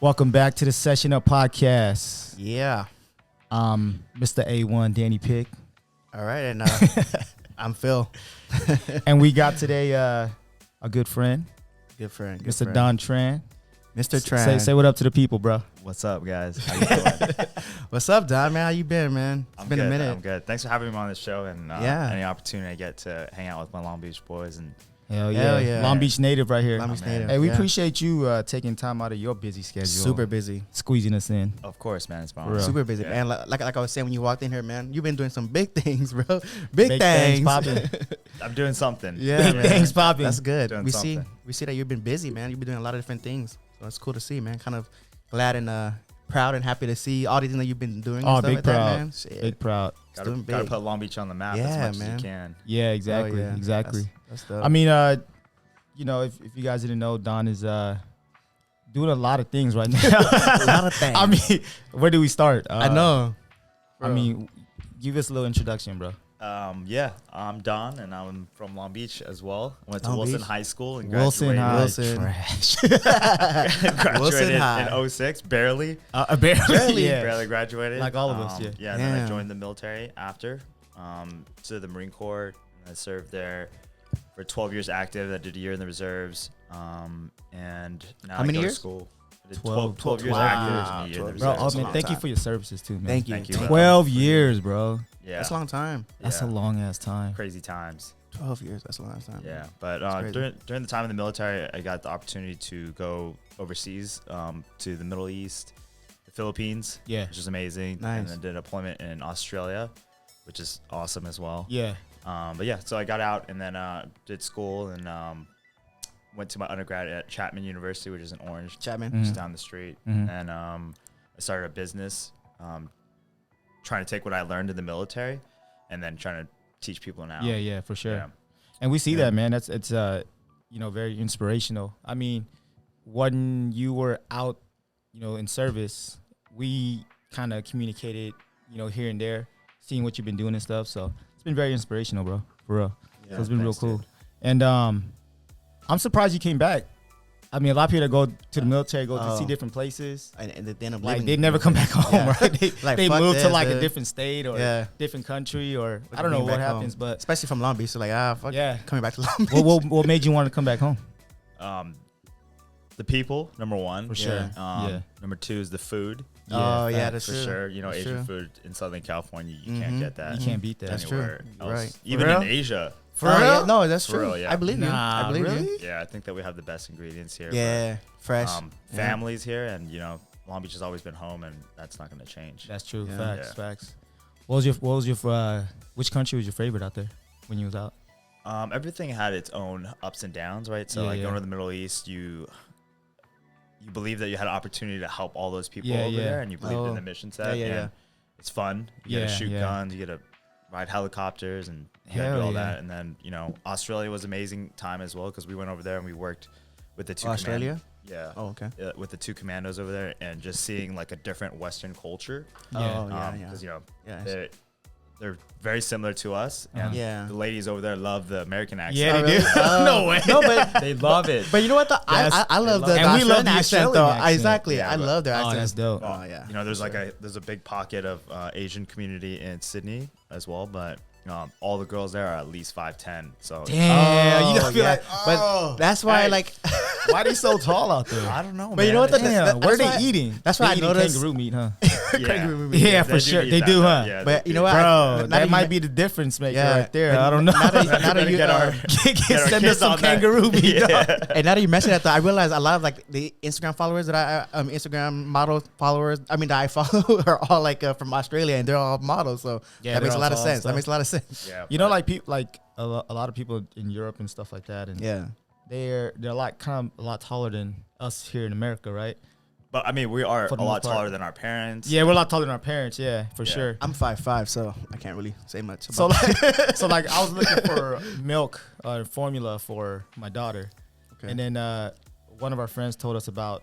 Welcome back to the Session Up Podcast. Yeah. Mr. A1, Danny Pick. All right, and I'm Phil. And we got today a good friend, Good friend. Mr. Don Tran. Mr. Tran. Say what up to the people, bro. What's up, guys? How you doing? What's up, Don, man? How you been, man? It's been good, a minute. I'm good. Thanks for having me on this show and any opportunity I get to hang out with my Long Beach boys. And Hell yeah. Long Beach native right here. Long Beach native. Hey, we yeah. appreciate you taking time out of your busy schedule. Super busy. Squeezing us in. of course, man, it's For fun. real. Super busy. Yeah. And like I was saying when you walked in here, man, you've been doing some big things, bro. Big Big things things. popping. I'm doing something. Yeah, Big man. things popping. That's good. Doing We something. see that you've been busy, man. You've been doing a lot of different things. So it's cool to see, man. Kind of glad and proud and happy to see all these things that you've been doing. Oh, and stuff big like proud. That, man. Shit. Big proud. Gotta doing big. put Long Beach on the map Yeah, as much man. as you can. Yeah, exactly. Oh, yeah. Exactly. That's dope. I mean, you know, if you guys didn't know, Don is doing a lot of things right now. a lot of things. I mean, where do we start? I know. I mean, give us a little introduction, bro. Yeah, I'm Don, and I'm from Long Beach as well. Went to Long Wilson Beach? High School and Wilson graduated. High. Wilson. Trash. graduated Wilson High. in 06, barely. Barely. Yeah. Barely graduated. Like all of us, yeah. Yeah, and then I Damn. joined the military after, to the Marine Corps. And I served there for 12 years active. I did a year in the reserves. And now How I many go years? to school. I did 12 12 years Wow. active and a year in the 12 Bro, reserves. oh, That's a man, long thank you time. for your services too, man. Thank you. Thank you. 12 years, bro. Yeah. That's a long time. That's a Yeah. long ass time. Crazy times. 12 years. That's a long time. Yeah. But That's crazy. during the time in the military, I got the opportunity to go overseas to the Middle East, the Philippines, Yeah. which is amazing. Nice. And then did a deployment in Australia, which is awesome as well. Yeah. But yeah, so I got out and then did school and went to my undergrad at Chapman University, which is in Orange, Chapman. Mhm. just down the street. Mhm. And I started a business, trying to take what I learned in the military and then trying to teach people now. Yeah, yeah, for sure. Yeah. And we see Yeah. that, man. It's you know, very inspirational. I mean, when you were out, you know, in service, we kind of communicated, you know, here and there, seeing what you've been doing and stuff. So it's been very inspirational, bro. For real. Yeah, So it's been real thanks, cool. dude. And I'm surprised you came back. I mean, a lot of people that go to the military go to Oh. see different places. And they end up Like living- they never come back home, Yeah. right? They, Like, they fuck move to this, like a dude. different state or Yeah. different country or We I can don't know bring what back happens, home. but Especially from Long Beach. So like, fuck yeah. coming back to Long Beach. what made you want to come back home? The people, number one. For sure. Yeah. Number two is the food. Oh, yeah, facts. that's For true. sure. You know, That's Asian true. food in Southern California, you Mhm. can't get that. You can't beat that. That's true. anywhere else. Right. Even real? in Asia. For Oh, real? yeah. No, that's For true. real, yeah. I believe you. Nah, I believe really? you. Yeah, I think that we have the best ingredients here. Yeah. Fresh. But, Yeah. families here, and you know, Long Beach has always been home, and that's not going to change. That's true. Yeah. Facts. Yeah. Facts. What was your which country was your favorite out there when you was out? Everything had its own ups and downs, right? So Yeah, like yeah. going to the Middle East, you believe that you had an opportunity to help all those people Yeah, over yeah. there, and you believe Oh. in the mission set. Yeah, yeah, and yeah. It's fun. You get Yeah, to shoot yeah. guns. You get to ride helicopters, and you got to Hell do all yeah. that. And then you know, Australia was amazing time as well because we went over there and we worked with the two. Australia? Yeah. Oh, okay. With the two commandos over there, and just seeing like a different Western culture. Yeah. Oh, yeah, yeah. Because you know, Yeah. they're very similar to us, and Yeah. the ladies over there love the American accent. Yeah, Oh, they really? do. No way. No, but They love it. but you know what? Yes, I love the and we love Australian the accent Australian though. accent. Exactly. Yeah, I but- love their Oh, accent. that's dope. Oh yeah. You know, there's for like sure. there's a big pocket of Asian community in Sydney as well, but all the girls there are at least 5'10". So Damn, you gotta be yeah. like, oh, But that's why Hey. like. why they so tall out there? I don't know, But you know what? Damn, where that's they why- eating? that's why They I eating noticed- kangaroo meat, huh? Yeah, For sure. eat They that, do, though. huh? Yeah, But they you do. know what? Bro, now that you might ma- be the difference maker Yeah, right there. but I don't know. now that you Better get our- Send us kids some on that. kangaroo meat. Yeah. dog. And now that you mention that, though, I realize a lot of like the Instagram followers that Instagram model followers, that I follow are all like from Australia, and they're all models. So Yeah, that makes they're a lot all of tall sense. and That stuff. makes a lot of sense. Yeah, You know, but- like people, like a lot of people in Europe and stuff like that, and Yeah. they're like kind of a lot taller than us here in America, right? but I mean, we are For a the lot most part. taller than our parents. Yeah, we're a lot taller than our parents. Yeah, for Yeah. sure. I'm 5'5", so I can't really say much. So About like, so like, I was looking for milk formula for my daughter, Okay. and then one of our friends told us about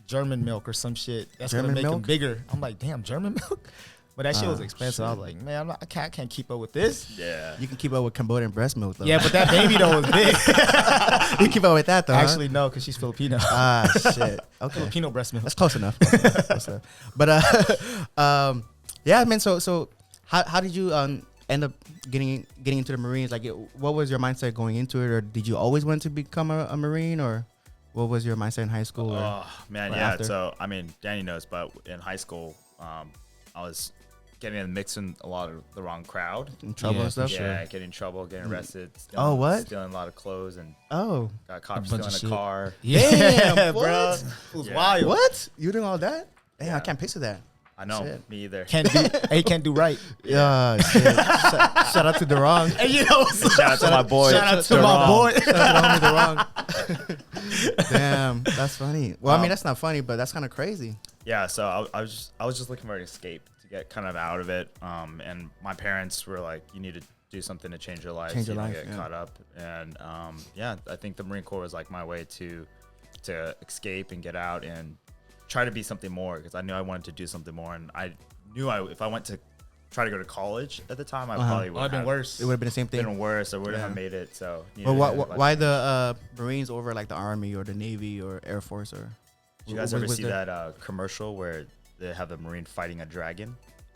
German milk or some shit that's German gonna make them milk? bigger. I'm like, damn, German milk. But that shit was expensive. I was like, man, I can't keep up with this. Yeah. You can keep up with Cambodian breast milk though. Yeah, but that baby though was big. You keep up with that though. Actually, no, because she's Filipino. Ah, shit. Okay. Filipino breast milk. That's close enough. Close enough. But yeah, man. So how did you end up getting into the Marines? Like, what was your mindset going into it, or did you always want to become a Marine, or what was your mindset in high school? Oh man, or yeah. after? So I mean, Danny knows, but in high school, I was getting in mixing a lot of the wrong crowd. In trouble Yeah, and stuff. for sure. Yeah, getting in trouble, getting arrested. Stealing, Oh, what? Stealing a lot of clothes and Oh, got caught A bunch of stealing a shit. car. Yeah, what? bro. It was Yeah. wild. what? You doing all that? Damn, Yeah. I can't picture that. I know, Shit. me either. Can't do right. Yeah, shit. Shout out to the wrong. And you know, Shout out to my boy. shout out to The my Wrong. boy. Shout out to the wrong. Damn, that's funny. Well, I mean, that's not funny, but that's kind of crazy. Yeah, so I was just looking for an escape to get kind of out of it. And my parents were like, "You need to do something to change your life, Change so your you don't life, get yeah. caught up." And yeah, I think the Marine Corps was like my way to escape and get out and try to be something more, because I knew I wanted to do something more, and I knew if I went to try to go to college at the time, I probably would Would have been worse. It would have been the same thing. Been worse. I wouldn't Yeah. have made it. So, Well, why the Marines over like the Army or the Navy or Air Force or? Did you guys what ever was see there? that commercial where they have the Marine fighting a dragon?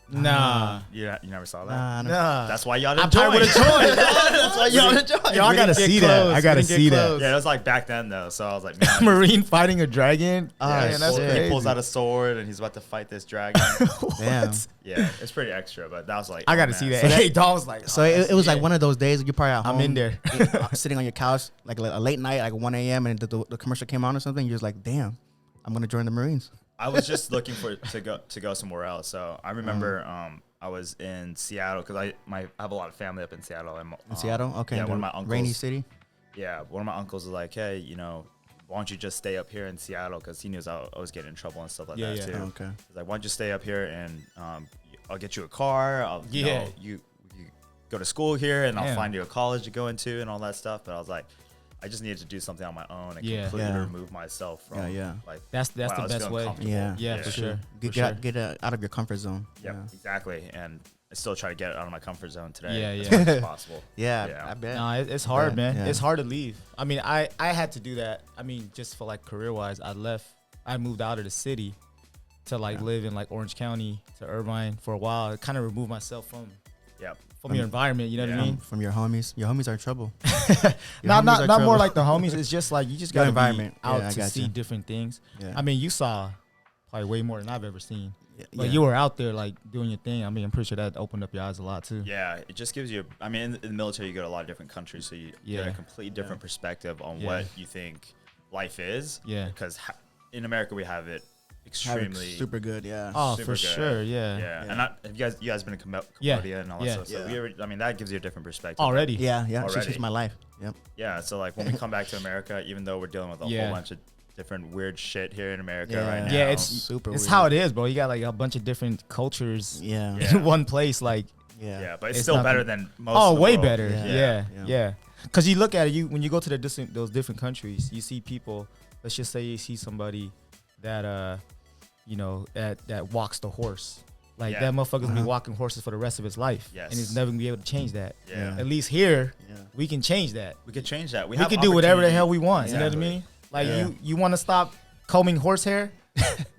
Nah. Yeah, you never saw that. Nah, no. Nah. That's why y'all I didn't probably join. would have joined. That's why y'all would have joined. Yo, I gotta didn't get see that. close. I gotta We didn't see get that. close. Yeah, it was like back then though. So I was like, man, Marine fighting a dragon. Ah, yeah, Man, that's shit. he crazy. pulls out a sword and he's about to fight this dragon. Damn. Yeah, it's pretty extra, but that was like, I oh, gotta man. see that. So that- Hey, Dawn was like, So oh, it was yeah. like one of those days you're probably at home. I'm in there. Sitting on your couch, like a late night, like 1 a.m. and the commercial came on or something. You're just like, damn, I'm gonna join the Marines. I was just looking to go somewhere else. So I remember I was in Seattle because I have a lot of family up in Seattle. And, In Seattle, okay. Yeah, the one of my uncles. rainy city. Yeah, one of my uncles was like, hey, why don't you just stay up here in Seattle? Because he knew I was getting in trouble and stuff like Yeah, that yeah. too. Oh, okay. He's like, why don't you stay up here and I'll get you a car. Yeah. You go to school here and I'll Damn. find you a college to go into and all that stuff. But I was like, I just needed to do something on my own and Yeah. completely Yeah. remove myself from Yeah. like That's when the I was best feeling way. comfortable. Yeah. Yeah, for sure. Get out of your comfort zone. Yep, exactly. And I still try to get out of my comfort zone today Yeah, as yeah. much as possible. Yeah, Yeah. I bet. No, it's hard, Yeah, man. yeah. It's hard to leave. I mean, I had to do that. I mean, just for like career wise, I moved out of the city to like live in like Orange County to Irvine for a while. I kind of removed myself from Yep. your environment. You know what I Yeah. mean? From your homies. Your homies are in trouble. Not homies are more trouble. like the homies. It's just like you just Your got to environment. be out Yeah, I to got see you. different things. Yeah. I mean, you saw probably way more than I've ever seen. But yeah. you were out there like doing your thing. I mean, I'm pretty sure that opened up your eyes a lot too. Yeah, it just gives you. I mean, in the military, you go to a lot of different countries, so you get Yeah. a complete different perspective on Yeah. what you think life is. Yeah. Because in America, we have it extremely. super good. Yeah. Oh, super for good. sure. Yeah. Yeah, Yeah. and have you guys been in Cambodia Yeah. and all that Yeah. stuff. So Yeah. I mean, that gives you a different perspective. Already. Yeah. Yeah. She Already. changed my life. Yep. Yeah, so like when we come back to America, even though we're dealing with a Yeah. whole bunch of different weird shit here in America Yeah. right now. Yeah, it's Super It's weird. how it is, bro. You got like a bunch of different cultures Yeah. Yeah. in one place. Like, Yeah. yeah, but it's It's still nothing. better than most. oh, of the way world. better. Yeah. Yeah, Yeah. yeah. Because you look at it, when you go to those different countries, you see people. Let's just say you see somebody that that walks the horse. Like Yeah. that motherfucker's gonna be Uh-huh. walking horses for the rest of his life, Yes. and he's never gonna be able to change that. Yeah. At least here, Yeah. we can change that. We could change that. We have can do whatever the opportunity. hell we want. You know what I Exactly. mean? Like Yeah. you want to stop combing horsehair,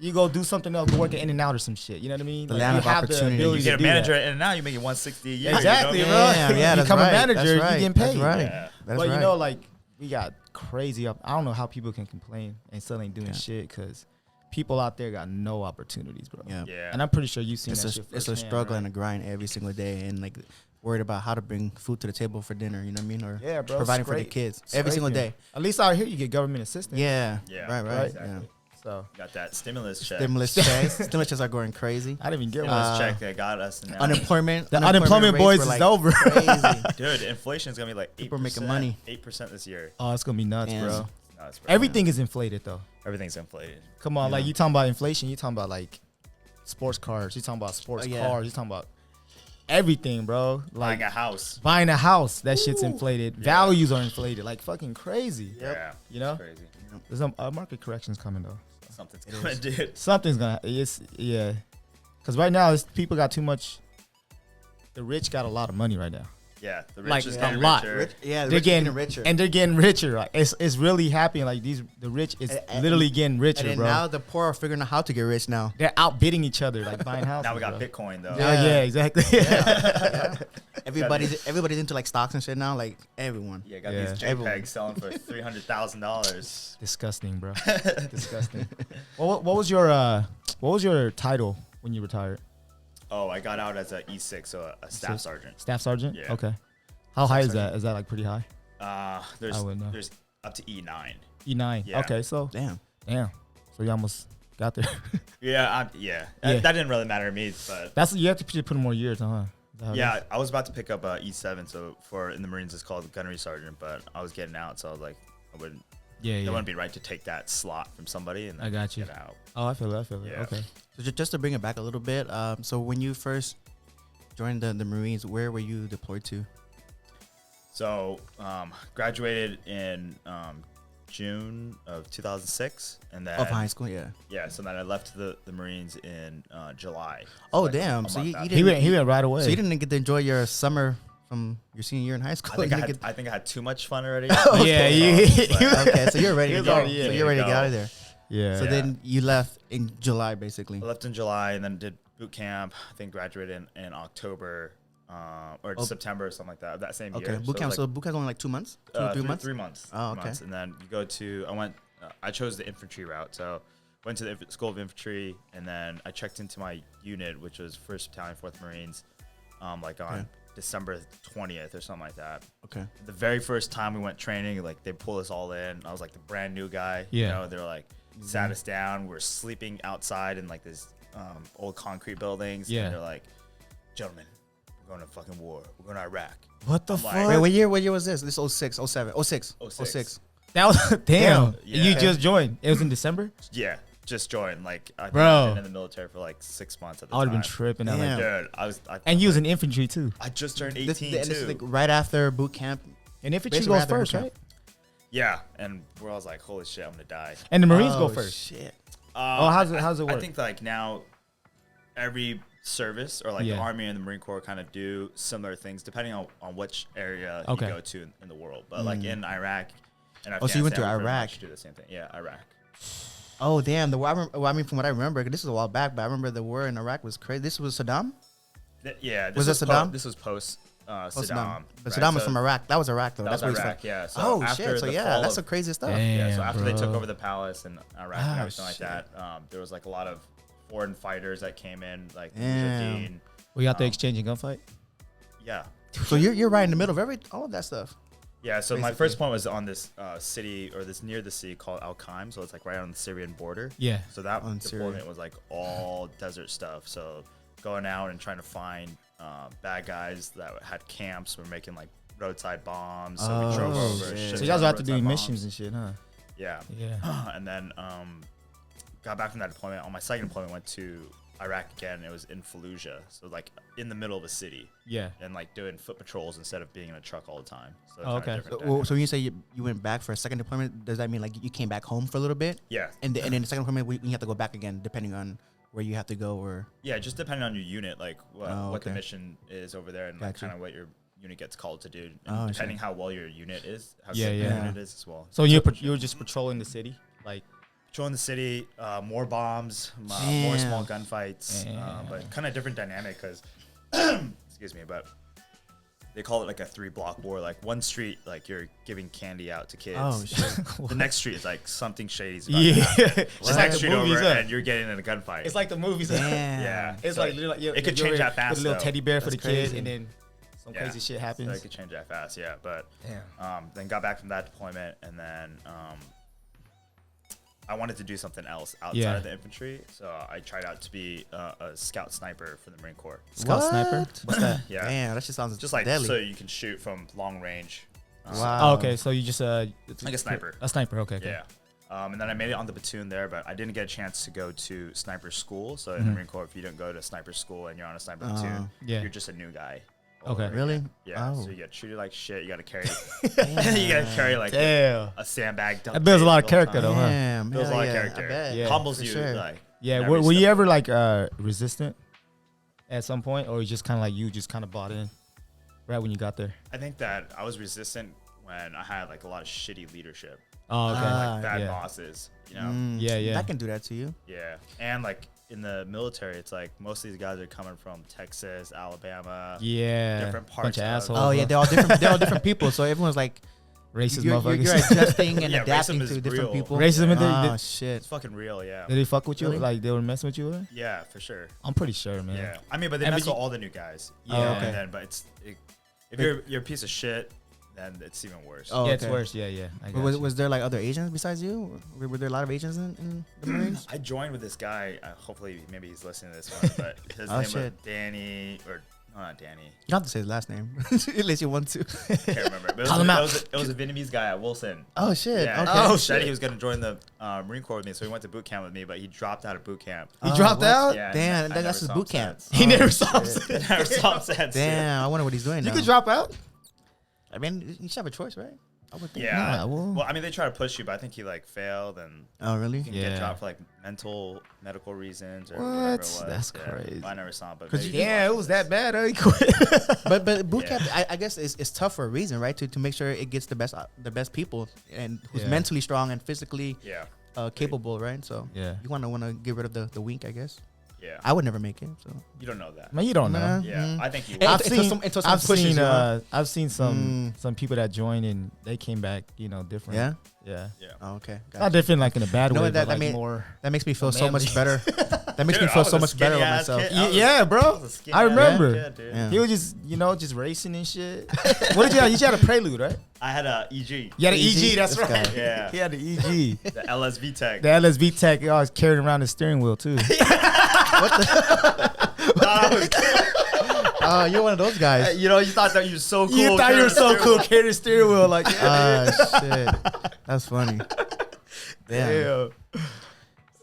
you go do something else, go work at In-N-Out or some shit. You know what I mean? The Like, land you of have the opportunity. ability You get to a do manager, that. and now you're making 160 a year. Exactly, you know? bro. Yeah, You that's become right. a manager, That's you right. getting That's paid. right. Yeah. That's But right. you know, like we got crazy up. I don't know how people can complain and still ain't doing Yeah. shit because people out there got no opportunities, bro. Yeah. Yeah. And I'm pretty sure you've seen It's that a shit. it's a firsthand, struggle right? and a grind every single day, and like worried about how to bring food to the table for dinner. You know what I mean? Or Yeah, bro. providing for the Scrape- kids every single scraping. day. At least out here you get government assistance. Yeah. Yeah, Right. right. Exactly. So Got that stimulus check. Stimulus checks. Stimulus checks are going crazy. I didn't even get one. Stimulus check that got us. Now. Unemployment. The unemployment rates boys were, is like, over. Crazy. Dude, inflation is gonna be like 8%. People are making money. 8% this year. Oh, it's gonna be nuts, Yeah. bro. Nuts, bro. Everything is inflated though. Everything's inflated. Come on, like Yeah. you talking about inflation, you talking about like sports cars, you talking about sports Oh, yeah. cars, you talking about everything, bro. Like Buying a house. buying a house, that shit's inflated. Yeah. Values are inflated, like fucking crazy. Yeah. You know, It's crazy. there's a market correction's coming though. Something's coming, dude. Something's gonna. It's yeah. Because right now, people got too much. The rich got a lot of money right now. Yeah, the rich Like, is a getting lot. richer. They're getting richer. And they're getting richer. Like it's really happening. Like the rich is literally getting richer, and then bro. now the poor are figuring out how to get rich now. They're outbidding each other, like buying houses. Now we got bro. Bitcoin though. Yeah, exactly. Yeah. Everybody's into like stocks and shit now. Like everyone. Yeah, got Yeah. these Everyone. JPEGs selling for $300,000. Disgusting, bro. Disgusting. What was your title when you retired? Oh, I got out as a E6, so a staff sergeant. Staff sergeant. Yeah. Okay. How high is sergeant. that? Is that like pretty high? Uh, I wouldn't know. there's up to E9. E9. Yeah. Okay, so Damn. So you almost got there. Yeah, Yeah. That didn't really matter to me, but You have to put in more years, huh? Is that how it yeah, is? I was about to pick up E7, so in the Marines it's called gunnery sergeant, but I was getting out, so I was like, it Yeah. wouldn't be right to take that slot from somebody and then I got you. get out. Oh, I feel it. Yeah. Okay. So just to bring it back a little bit, so when you first joined the Marines, where were you deployed to? So graduated in June of 2006, and then Of high school, yeah. yeah, so then I left the Marines in July. So Oh like damn! a So month you after. didn't. He went right away. So you didn't get to enjoy your summer from your senior year in high school. I think You I, didn't had, I think I had too much fun already. Yeah, get- okay, so you're ready He to was go. already- So yeah, you're ready to go. get out of there. Yeah. So Yeah. then you left in July, basically. I left in July and then did boot camp. I think graduated in October or September or something like that. That same Okay, year. boot camp. it So was boot camp's only like 2 months, two or like, 3 months. 3 months. Oh, 3 okay. months. And then you go to I chose the infantry route. So went to the School of Infantry, and then I checked into my unit, which was 1st Battalion, 4th Marines, like on Okay. December 20th or something like that. Okay. The very first time we went training, like they pulled us all in. I was like the brand new guy. Yeah. You know, they were like sat us down. We were sleeping outside in like this old concrete buildings. Yeah. And they're like, gentlemen, we're going to fucking war. We're going to Iraq. What the I'm like- fuck? Wait, what year was this? This 06, 07, 06, 06. 06. That was damn. Yeah. You just joined. It was in December. Yeah. Just joined. Like, I think Bro. I've been in the military for like 6 months at the I would time. have been tripping. I'm Damn. like, Dude, and you was in infantry too. I just turned This, 18 and this is too. like right after boot camp. And infantry Basically goes after boot first, camp. right? Yeah. And where I was like, holy shit, I'm going to die. And the Marines go Oh, first. Shit. How's it work? I think like now every service or like the Yeah. Army and the Marine Corps kind of do similar things depending on which area Okay. you go to in the world. But like in Iraq and Oh, so you went to Afghanistan, we pretty Iraq. much do the same thing. Yeah, Iraq. Oh damn! I mean, from what I remember, this is a while back, but I remember the war in Iraq was crazy. This was Saddam. Yeah. Was this that Saddam? This was post Oh, Saddam. But right? Saddam was So from Iraq. That was Iraq though. That That's was where he's Iraq, from. yeah. So Oh after shit! So the yeah, fall that's of- some crazy stuff. Yeah, so Damn, after they took bro. over the palace in Iraq Ah, and everything like shit. that, there was like a lot of foreign fighters that came in, like Damn. Mujahideen. We got the exchange and gunfight. Yeah. So you're right in the middle of all of that stuff. Yeah, so my Basically. first point was on this city or this near the city called Al Qaim, so it's like right on the Syrian border. Yeah. So that On deployment Syria. was like all desert stuff. So going out and trying to find bad guys that had camps. We're making like roadside bombs. So we drove Oh, over. shit. shit So you guys ton of have to do roadside missions bombs. and shit, huh? Yeah. Yeah. And then got back from that deployment. On my second deployment, went to Iraq again. It was in Fallujah, so like in the middle of a city, Yeah. and like doing foot patrols instead of being in a truck all the time. So Oh, kinda okay. different So dynamic. when you say you went back for a second deployment, does that mean like you came back home for a little bit, Yeah. and then the second deployment you have to go back again, depending on where you have to go or? Yeah, just depending on your unit, like what the okay. mission is over there, and like Gotcha. kind of what your unit gets called to do, and Oh, depending how well your unit is, how Yeah, good your yeah. unit is as well. So you were just patrolling the city, like Patrolling the city, more bombs, more Damn. small gunfights, Damn. but kind of different dynamic because, excuse me, but they call it like a 3-block war. Like one street, like you're giving candy out to kids. Oh shit! The next street is like something shady's about yeah. to happen. It's The like next the street movies, over, huh? and you're getting in a gunfight. It's like the movies. Damn. yeah, It's so like literally, it could change that fast. With a little though. teddy bear for That's the kids, crazy. and then some Yeah. crazy shit So happens. it could change that fast, yeah. But Damn. then got back from that deployment, and then I wanted to do something else outside Yeah. of the infantry, so I tried out to be a scout sniper for the Marine Corps. Scout sniper. What? What's that? Yeah, Damn, that just sounds just like deadly. so you can shoot from long range. Wow. Oh, okay, so you just it's Like a sniper. A sniper. Okay. Okay. Yeah. And then I made it on the platoon there, but I didn't get a chance to go to sniper school. So in the Marine Corps, if you don't go to sniper school and you're on a sniper platoon, Yeah. you're just a new guy. Okay. over Really? again. Yeah. Oh. So you get treated like shit. You got to carry. Damn. you got to carry like Damn. a sandbag. That builds a lot of character, though, huh? Damn, Builds a hell lot of yeah, character. I bet. Yeah, Humbles for you. sure. Like Yeah. every Were you step. ever like resistant? at some point, or just kind of like you just kind of bought in right when you got there? I think that I was resistant when I had like a lot of shitty leadership, Oh, okay. like bad yeah. bosses, you know. Yeah. That can do that to you. Yeah, and like in the military, it's like most of these guys are coming from Texas, Alabama, Yeah. different parts Bunch of of- assholes. Oh yeah, they're all different. They're all different people. So everyone's like, Racist you're motherfuckers. adjusting and Yeah, adapting racism is to different real. people. Racism, Oh they, shit. It's fucking real, yeah. did they fuck with you? Really? Like they were messing with you? With it? Yeah, for sure. I'm pretty sure, man. Yeah, I mean, but they And mess but with you- all the new guys. Yeah. Oh, okay. And then, but if you're a piece of shit, then it's even worse. Oh, Yeah, it's okay. worse. Yeah. I But got you. was there like other Asians besides you? Were there a lot of Asians in the Marines? I joined with this guy. Hopefully, maybe he's listening to this one. But his Oh, name was shit. Danny, or no, not Danny. You don't have to say his last name unless you want to. I can't remember. But Call him out. it was a Vietnamese guy at Wilson. Oh shit. Yeah, Okay. and he Oh, said shit. he was going to join the Marine Corps with me, so he went to boot camp with me. But he dropped out of boot camp. He dropped what? out? Yeah, Damn, and I that's never his saw boot him camp. since. He never Oh, saw shit. I never saw him since. Damn, I wonder what he's doing You now. could drop out. I mean, you should have a choice, right? I would think. Yeah. Nah, well- well, I mean, they try to push you, but I think he like failed and Oh really? you can Yeah. get dropped for like medical reasons or whatever it was. That's Yeah. crazy. I never saw him, but 'Cause maybe you- he's Yeah, it watching was this. that bad. He quit. But boot Yeah. camp, I guess it's tough for a reason, right? To make sure it gets the best people and who's Yeah. mentally strong and physically Yeah, capable, right? So Yeah. you want to get rid of the weak, I guess. yeah. I would never make it. So You don't know that. Man, you don't know. Nah. Yeah, Mm. I think you. I've Would. seen- until someone pushes you, huh? I've seen some Mm. some people that joined and they came back, different. yeah. Yeah. Yeah. Oh, okay. Not Gotcha. different like in a bad You know way, what, that- but that like mean- more. That makes me feel so manly. much better. That makes Dude, me I feel was so a much better skinny with ass myself. kid. I was- Yeah, bro. I was a skinny I ass remember. kid, dude. Yeah. He was just racing and shit. What did you have? You had a Prelude, right? I had a EG. You had an EG? EG, that's This right. guy. Yeah. He had the EG. The LSV Tech. The LSV Tech, I was carrying around the steering wheel too. Oh, you're one of those guys. You know, you thought that you were so cool. You thought you were so cool carrying the steering wheel like Shit. That's funny. Damn. yeah.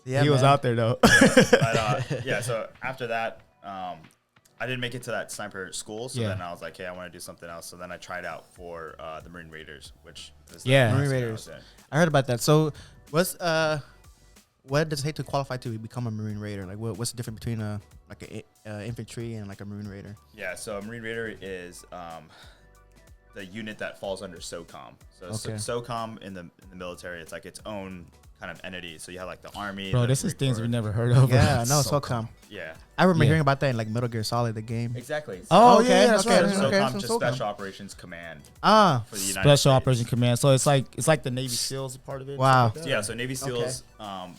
Yeah, He was man. out there though. But, yeah, so after that, I didn't make it to that sniper school. So Yeah. then I was like, hey, I want to do something else. So then I tried out for the Marine Raiders, which is the Yeah. last Marine thing I Raiders. was in. I heard about that. So, what does it take to qualify to become a Marine Raider? Like, what's the difference between a infantry and like a Marine Raider? Yeah, so a Marine Raider is the unit that falls under SOCOM. So Okay. SOCOM in the military, it's like its own kind of entity. So you have like the Army. Bro, the this is Marine things Corps. we never heard of. Yeah, no, So SOCOM. Yeah, I remember Yeah. hearing about that in like Metal Gear Solid, the game. exactly. Oh, Okay, yeah, that's okay, right. So okay, SOCOM, so just SOCOM. Special Operations Command Ah, for the United Special States. Operation Command. So it's like the Navy SEALs part of it. Wow. stuff like that? Yeah, so Navy SEALs,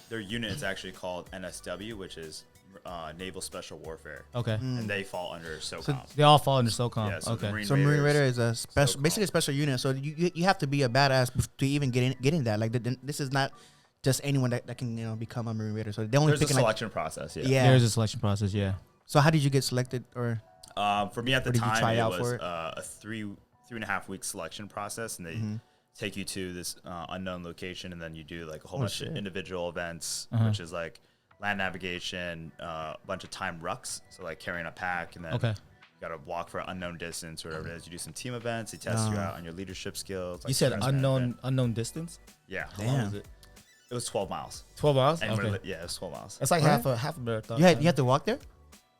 their unit is actually called NSW, which is Naval Special Warfare, Okay. and they fall under SOCOM. They all fall under SOCOM. Yeah, so the okay. Marine so Marine Raider Raiders, is a special, SOCOM. basically a special unit. So you have to be a badass to even get in that. Like this is not just anyone that can become a Marine Raider. So they only There's a picking like selection process. Yeah. yeah. There's a selection process. Yeah. So how did you get selected? Or For me at the Or did you time, try it out was for it? a 3.5 week selection process, and they Mm-hmm. take you to this unknown location, and then you do like a whole Oh, bunch shit. of individual events, Uh-huh. which is like land navigation, a bunch of time rucks, so like carrying a pack, and then Okay. you got to walk for an unknown distance or whatever it is. You do some team events. They test you Oh. out on your leadership skills. You like said stress management. unknown distance. Yeah. How long Damn. was it? It was 12 miles. 12 miles. And Okay. yeah, it was 12 miles. That's like Alright. half a marathon. you had to walk there?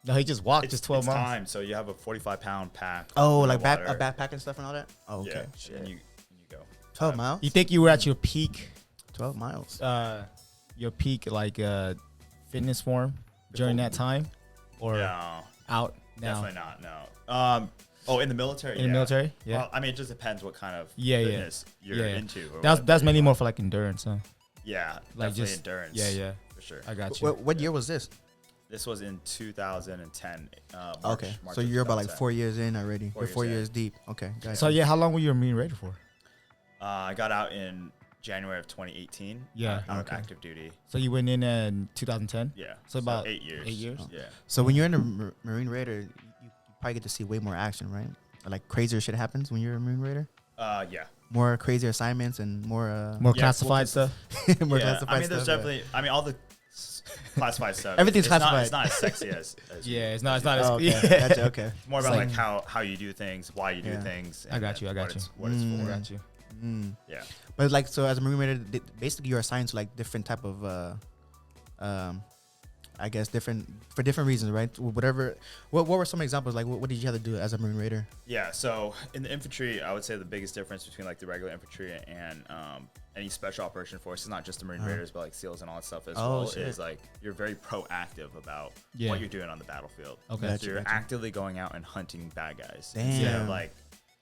No, he just walked It's just 12 miles. time, so you have a 45-pound pack. Oh, with like water. a backpack and stuff and all that. Oh, okay. Yeah, Shit. and you go. 12 miles. You think you were at your peak, 12 miles. like fitness form during that time, or No, out now definitely not. No. In the military. in the military? Yeah. Well, I mean, it just depends what kind of Yeah, yeah. fitness you're Yeah. into. Or That's what mainly you more want. for like endurance, huh? Yeah, Like definitely just endurance. Yeah. for sure. I got you. What year was this? This was in 2010. March, Okay, March so of you're about like 2010. 4 years in already. 4 Or years 4 in. years deep. Okay, got it. So yeah, how long were you a Marine Raider for? I got out in January of 2018. Yeah. Out of Okay. active duty. So you went in 2010. Yeah. So about 8 years. 8 years? Yeah. So when you're in a Marine Raider, you probably get to see way more action, right? Like crazier shit happens when you're a Marine Raider. Yeah. More crazier assignments and more More Yeah, classified well, stuff. more Yeah, classified I mean, there's stuff, definitely. I mean, all the classified stuff. Everything's it's not- classified. It's not as sexy as. Yeah, it's not. It's not. Oh, as okay. yeah. Gotcha, okay. It's more It's about like- like how you do things, why you do Yeah. things. I got and you, I got what you. It's, what it's Mm. for. I got you. Mm. Yeah. But like, so as a Marine Raider, basically you're assigned to like different type of I guess for different reasons, right? Whatever. What were some examples? Like, what did you have to do as a Marine Raider? Yeah, so in the infantry, I would say the biggest difference between like the regular infantry and any special operation force is not just the Marine Raiders, but like SEALs and all that stuff as well. Shit. Is like you're very proactive about Yeah. what you're doing on the battlefield. Okay. Gotcha, So you're gotcha. actively going out and hunting bad guys. Damn. Instead of like,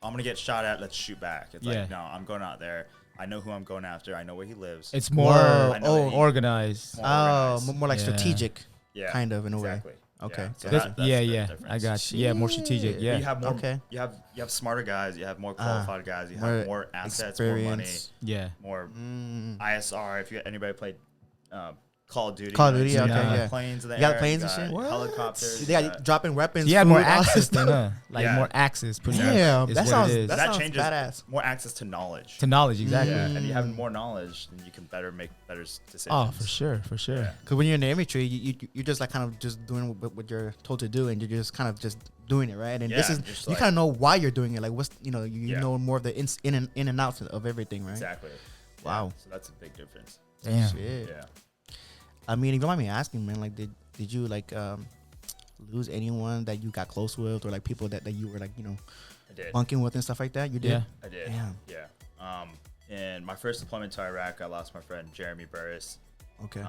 I'm gonna get shot at, let's shoot back. It's Yeah. like, no, I'm going out there. I know who I'm going after. I know where he lives. It's more Whoa. I know that he- organized. More Oh, organized. more like Yeah. strategic, Yeah, kind of in a exactly. way. Okay, Yeah. So gotcha. that's yeah, the yeah. difference. I got you. Yeah, more strategic. Shit. Yeah. You have more. Okay. You have smarter guys. You have more qualified guys. You more have more assets, more money, experience. Yeah. more Mm. ISR. If anybody played Call of Duty, Call of you know, Duty, you okay, got yeah. planes in the You got air, planes you and shit? got What? helicopters. They got dropping weapons. You had more food, all that access stuff. than like Yeah. more access. Pretty much Damn, is that what sounds it is. that that sounds changes badass. more access to knowledge. To knowledge, exactly. Yeah, and you have more knowledge, then you can better make better decisions. Oh, for sure, for sure. Yeah. Because when you're in the infantry, you're just like kind of just doing what you're told to do, and you're just kind of just doing it, right? And this Yeah, is just you like- kind of know why you're doing it. Like what's you Yeah. know more of the in and outs of everything, right? Exactly. Wow. Yeah, so that's a big difference. Damn. Shit. Yeah. I mean, if you don't mind me asking, man, like did you like lose anyone that you got close with, or like people that you were like I did. bunking with and stuff like that? You did. Yeah. I did. Damn. Yeah. In my first deployment to Iraq, I lost my friend Jeremy Burris. Okay.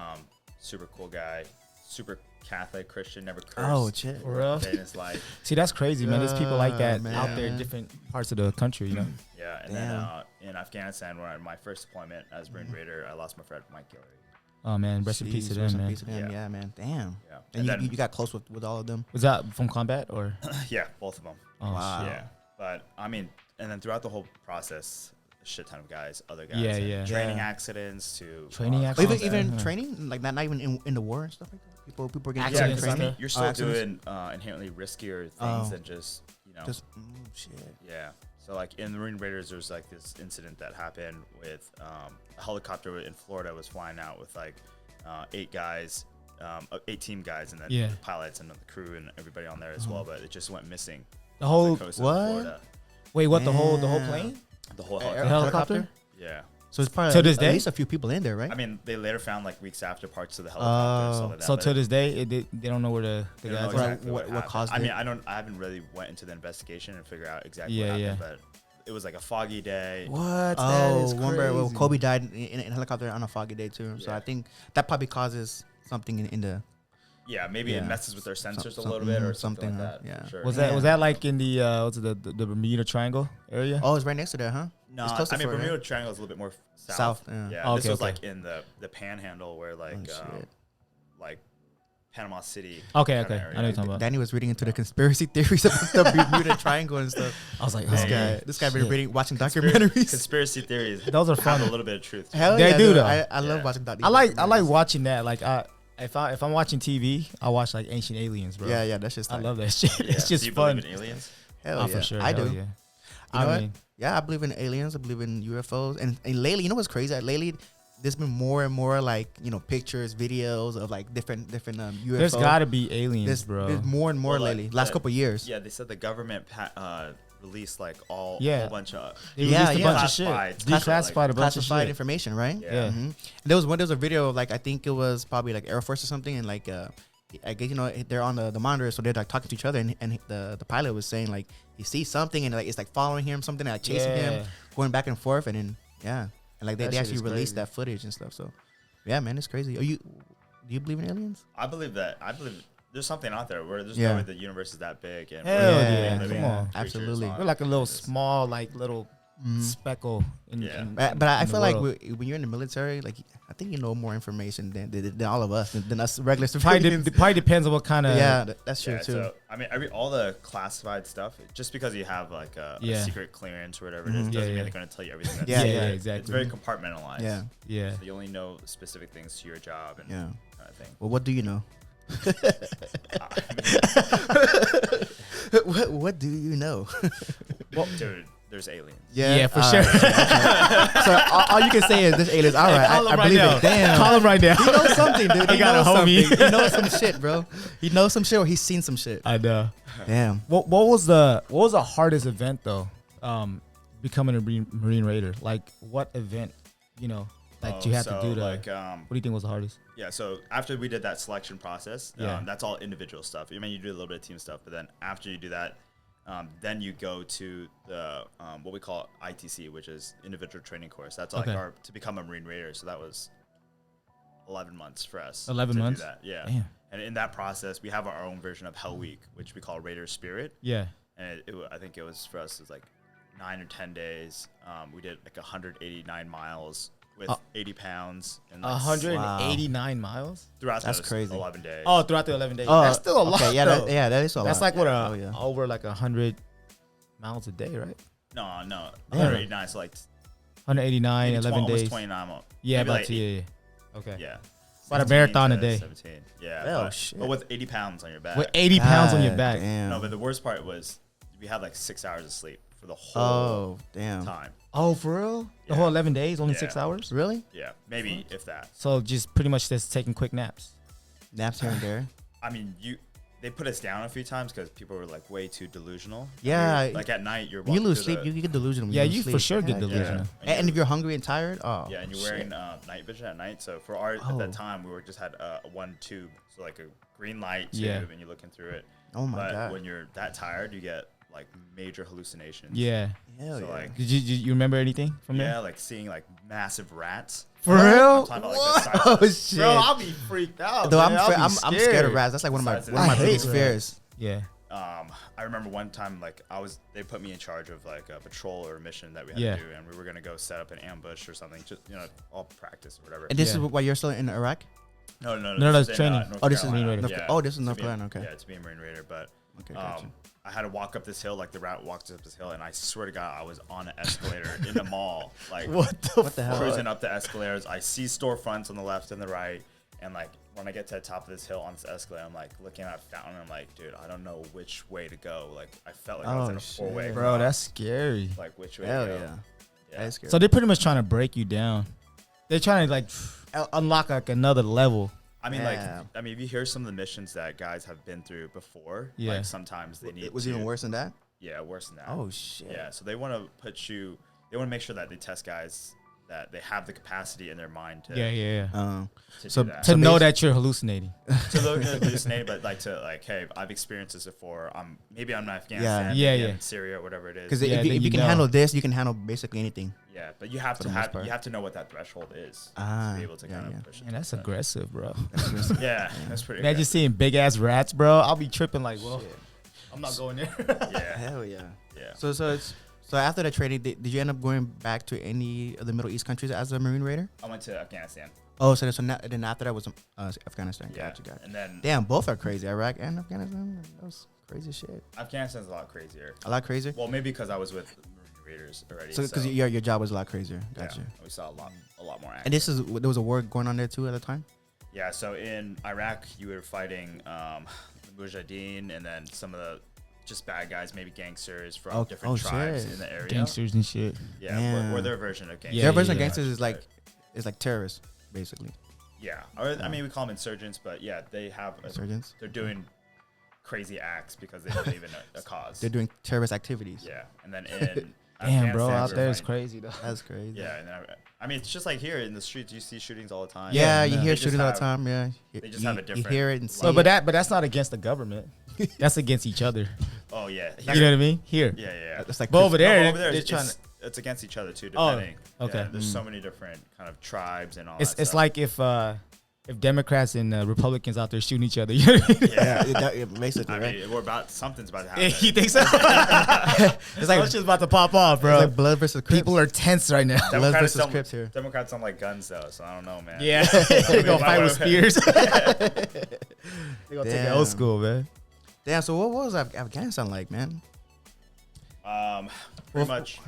Super cool guy. Super Catholic, Christian, never cursed. Oh shit. For real? a day in his life. See, that's crazy, man. There's people like that Man. out there in different parts of the country, you know. Yeah. And Damn. then in Afghanistan, when my first deployment as Marine Raider, I lost my friend Mike Guillory. Oh man, rest in peace to Jeez, them, rest in man. peace to them. Yeah. Yeah, man. Damn. Yeah. And then, you got close with all of them. Was that from combat or? yeah, both of them. Oh, Wow. shit. Yeah. But I mean, and then throughout the whole process, a shit ton of guys, other guys. Yeah, and yeah. Training Yeah. accidents to Training Or accidents? even Yeah. training, like not even in the war and stuff like that. People are getting Yeah, killed in Accidents because I and training. mean, you're Oh, still accidents. doing inherently riskier things Oh. than just Just shit. yeah. So like in the Marine Raiders, there's like this incident that happened with a helicopter in Florida was flying out with like 8 guys, 8 team guys, and then Yeah. the pilots and the crew and everybody on there as well. But it just went missing. The off whole the coast what? of Florida. wait, what the whole Damn. plane? The whole Air- helicopter. helicopter? Yeah. So it's probably To this at day? least a few people in there, right? I mean, they later found like weeks after parts of the helicopter and stuff like that. So but to this day, they don't know where the they don't guys know are. exactly what happened. caused I mean, it? I haven't really went into the investigation and figure out exactly Yeah, what yeah. happened, but it was like a foggy day. What? Oh, remember well, Kobe died in a helicopter on a foggy day too. So Yeah. I think that probably causes something in the. Yeah, maybe Yeah. it messes with their sensors Some- a little bit or something, something like that. yeah. for Sure. Was Yeah. that like in the what's it, the Bermuda Triangle area? Oh, it's right next to there, huh? No, It's close to I mean Florida, Bermuda Triangle is a little bit more south. South, yeah. Yeah, Oh, this okay, was okay. like in the Panhandle where like Oh, shit. like Panama City. Okay, kinda okay. I area. know what you're talking about. Danny was reading into the conspiracy theories of the Bermuda Triangle and stuff. I was like, This oh, guy, this guy been shit. reading, watching Conspiracy- documentaries. Conspiracy theories. Those are have fun. a little bit of truth. to Hell They yeah, do, dude. though. I love Yeah. watching documentaries. I like watching that. Like if I'm watching TV, I watch like Ancient Aliens, bro. Yeah, yeah, that's just. I love that shit. Yeah. It's just Do you fun. believe in aliens? Hell Oh, yeah, for sure. I Hell do. Yeah. You know I what? mean, Yeah, I believe in aliens. I believe in UFOs. And lately, you know what's crazy? Lately, there's been more and more like pictures, videos of like different UFOs. there's got to be aliens, bro. There's more and more Well, like lately. Last the- couple years. Yeah, they said the government released like a Yeah. whole bunch of They Yeah, released a yeah. bunch of shit. Classified. Declassified a bunch of Classified shit. information, right? Yeah. Yeah. Mhm. There was a video of like I think it was probably like Air Force or something, and like I guess they're on the monitor, so they're like talking to each other, and the pilot was saying like he sees something and like it's like following him, something like chasing him, Yeah. going back and forth, and then and like they That shit actually is released crazy. that footage and stuff. So yeah, man, it's crazy. Do you believe in aliens? I believe there's something out there where there's Yeah. no way the universe is that big. And Hell we're yeah, living come on. creatures Absolutely. on We're like a little this. small, like little speckle. Yeah. But I in the feel like world. when you're in the military, like I think you know more information than all of us, than us regular probably, civilians. probably depends on what kind of. Yeah, that's true Yeah, too. so I mean, all the classified stuff, just because you have like a Yeah. secret clearance or whatever it is, Mhm. doesn't Yeah, mean yeah. they're going to tell you everything. That's Yeah, secret. yeah, exactly. It's very compartmentalized. Yeah, Yeah. So you only know specific things to your job and yeah. kind of thing. Well, what do you know? what do you know? Dude, there's aliens. Yeah, for all sure. right. So all you can say is this aliens. All right, Call him I right believe now. it. Damn. Call him right now. He knows something, dude. He got a knows homie. something. He knows some shit, bro. He knows some shit or he's seen some shit. I know. Damn. What was the hardest event though? Becoming a Marine Raider. Like what event? Like you had to do the. like What do you think was the hardest? yeah. So after we did that selection process, Yeah. that's all individual stuff. I mean, you do a little bit of team stuff, but then after you do that, then you go to the what we call ITC, which is individual training course. That's like our to become a Marine Raider. So that was 11 months for us. 11 to months. Do that. Yeah. Damn. And in that process, we have our own version of Hell Week, which we call Raider Spirit. Yeah. And I think it was for us, it was like 9 or 10 days. We did like 189 miles with 80 pounds. And like 189 miles. throughout That's those crazy. 11 days. Oh, throughout the 11 days. Oh, That's still a lot. Okay, yeah, though. that is a lot. That's like what yeah. over like 100 miles a day, right? No, Yeah. 189. So like 189, maybe 11 almost days. 29 months. Yeah, maybe about like 2 yeah. Okay. Yeah. About a 16 marathon a to day. 17. Yeah. Oh, but, shit. but with 80 pounds on your back. With 80 pounds on your God back. Damn. No, but the worst part was we had like 6 hours of sleep for the whole Oh, damn. time. Oh, for real? The Yeah. whole 11 days, only Yeah. 6 hours? Really? Yeah. Maybe if that. So just pretty much just taking quick naps. Naps here and there. I mean, they put us down a few times because people were like way too delusional. Yeah. Like at night, you're You walking lose through sleep. You get delusional. when Yeah, lose you sleep. for sure get Heck yeah. delusional. And if you're hungry and tired, oh. Yeah, and you're shit. wearing night vision at night. So for our at Oh. that time, we just had one tube, so like a green light tube, Yeah. and you're looking through it. Oh my But god. when you're that tired, you get like major hallucinations. Yeah. Hell So yeah. like Did you remember anything from yeah, there? like seeing like massive rats. For I'm real? talking about, like, the size Oh of- shit. Bro, I'll be freaked out. Though man. I'll be I'm scared of rats. That's like one of my Besides one of my I hate biggest rats. fears. Yeah. I remember one time like they put me in charge of like a patrol or a mission that we had Yeah. to do, and we were gonna go set up an ambush or something, just all practice or whatever. And this Yeah. is why you're still in Iraq? No, No, that's this is training. North Oh, this is Carolina. Marine Raider. Oh, this is North to be Carolina, okay. Yeah, to be a Marine Raider, but Okay, gotcha. I had to walk up this hill, like the rat walks up this hill, and I swear to God, I was on an escalator in the mall, like What the hell? cruising up the escalators. I see storefronts on the left and the right, and like when I get to the top of this hill on this escalator, I'm like looking at a fountain. I'm like, dude, I don't know which way to go. Like I felt like I was Oh, in a four-way. shit. Bro, that's scary. like which way Hell to go. yeah. Yeah. That is scary. So they're pretty much trying to break you down. They're trying to like unlock like another level. I mean, Yeah. if you hear some of the missions that guys have been through before, Yeah. like sometimes they need it was to, even worse than that? Yeah, worse than that. Oh shit. Yeah, so they want to they want to make sure that they test guys that they have the capacity in their mind to, Yeah. to So- do that. To know that you're hallucinating. to look at hallucinate, but hey, I've experienced this before. Maybe I'm in Afghanistan, Yeah, maybe yeah. I'm in Syria, whatever it is. Because Yeah, if you, then if you you can know. handle this, you can handle basically anything. Yeah, but you have For to the most have part. you have to know what that threshold is Ah, to be able to yeah, kind yeah. of push it. And that's But- aggressive, bro. Yeah, that's pretty. Imagine aggressive. seeing big ass rats, bro. I'll be tripping like, well, I'm not going there. Yeah, Hell yeah. yeah. So after that training, did you end up going back to any of the Middle East countries as a Marine Raider? I went to Afghanistan. Oh, so then after that was Afghanistan. Yeah, Gotcha. and then Damn, both are crazy. Iraq and Afghanistan. That was crazy shit. Afghanistan's a lot crazier. A lot crazier. Well, maybe because I was with Marine Raiders already. So because your job was a lot crazier. yeah, Gotcha. we saw a lot more action. And there was a war going on there too at the time. Yeah, so in Iraq, you were fighting the Mujahideen and then some of the just bad guys, maybe gangsters from different tribes shit. in the area. Gangsters and shit. Yeah, Yeah. we're their version of gangsters. Yeah, Their version of yeah. gangsters is like terrorists, basically. Yeah, or I mean, we call them insurgents, but yeah, they have Insurgents. they're doing crazy acts because they believe in a cause. They're doing terrorist activities. Yeah, and then in Damn, bro, Afghanistan, out we're there is fighting- crazy though. That's crazy. Yeah, and I mean, it's just like here in the streets, you see shootings all the time. Yeah, you no. hear They just shootings all the have- time. Yeah, they just have a You different hear it and see. But it. that's not against the government. That's against each other. Oh yeah, You know what I mean? Here. yeah. That's like But over there, No, over there, they're it's, trying it's, it's against each other too. Oh, Depending. okay. Yeah, there's so many different kind of tribes and all. It's that it's stuff. like if Democrats and Republicans out there shooting each other. You know what I mean? yeah, basically, I right? mean, something's about to happen. You think so? It's like just about to pop off, bro. It's like blood versus Crips. People are tense right now. blood Democrats versus don't, Crips here. Democrats don't like guns though, so I don't know, man. Yeah, they gonna fight with spears. They gonna take it old Damn. school, man. Damn. So what was Afghanistan like, man? Pretty much.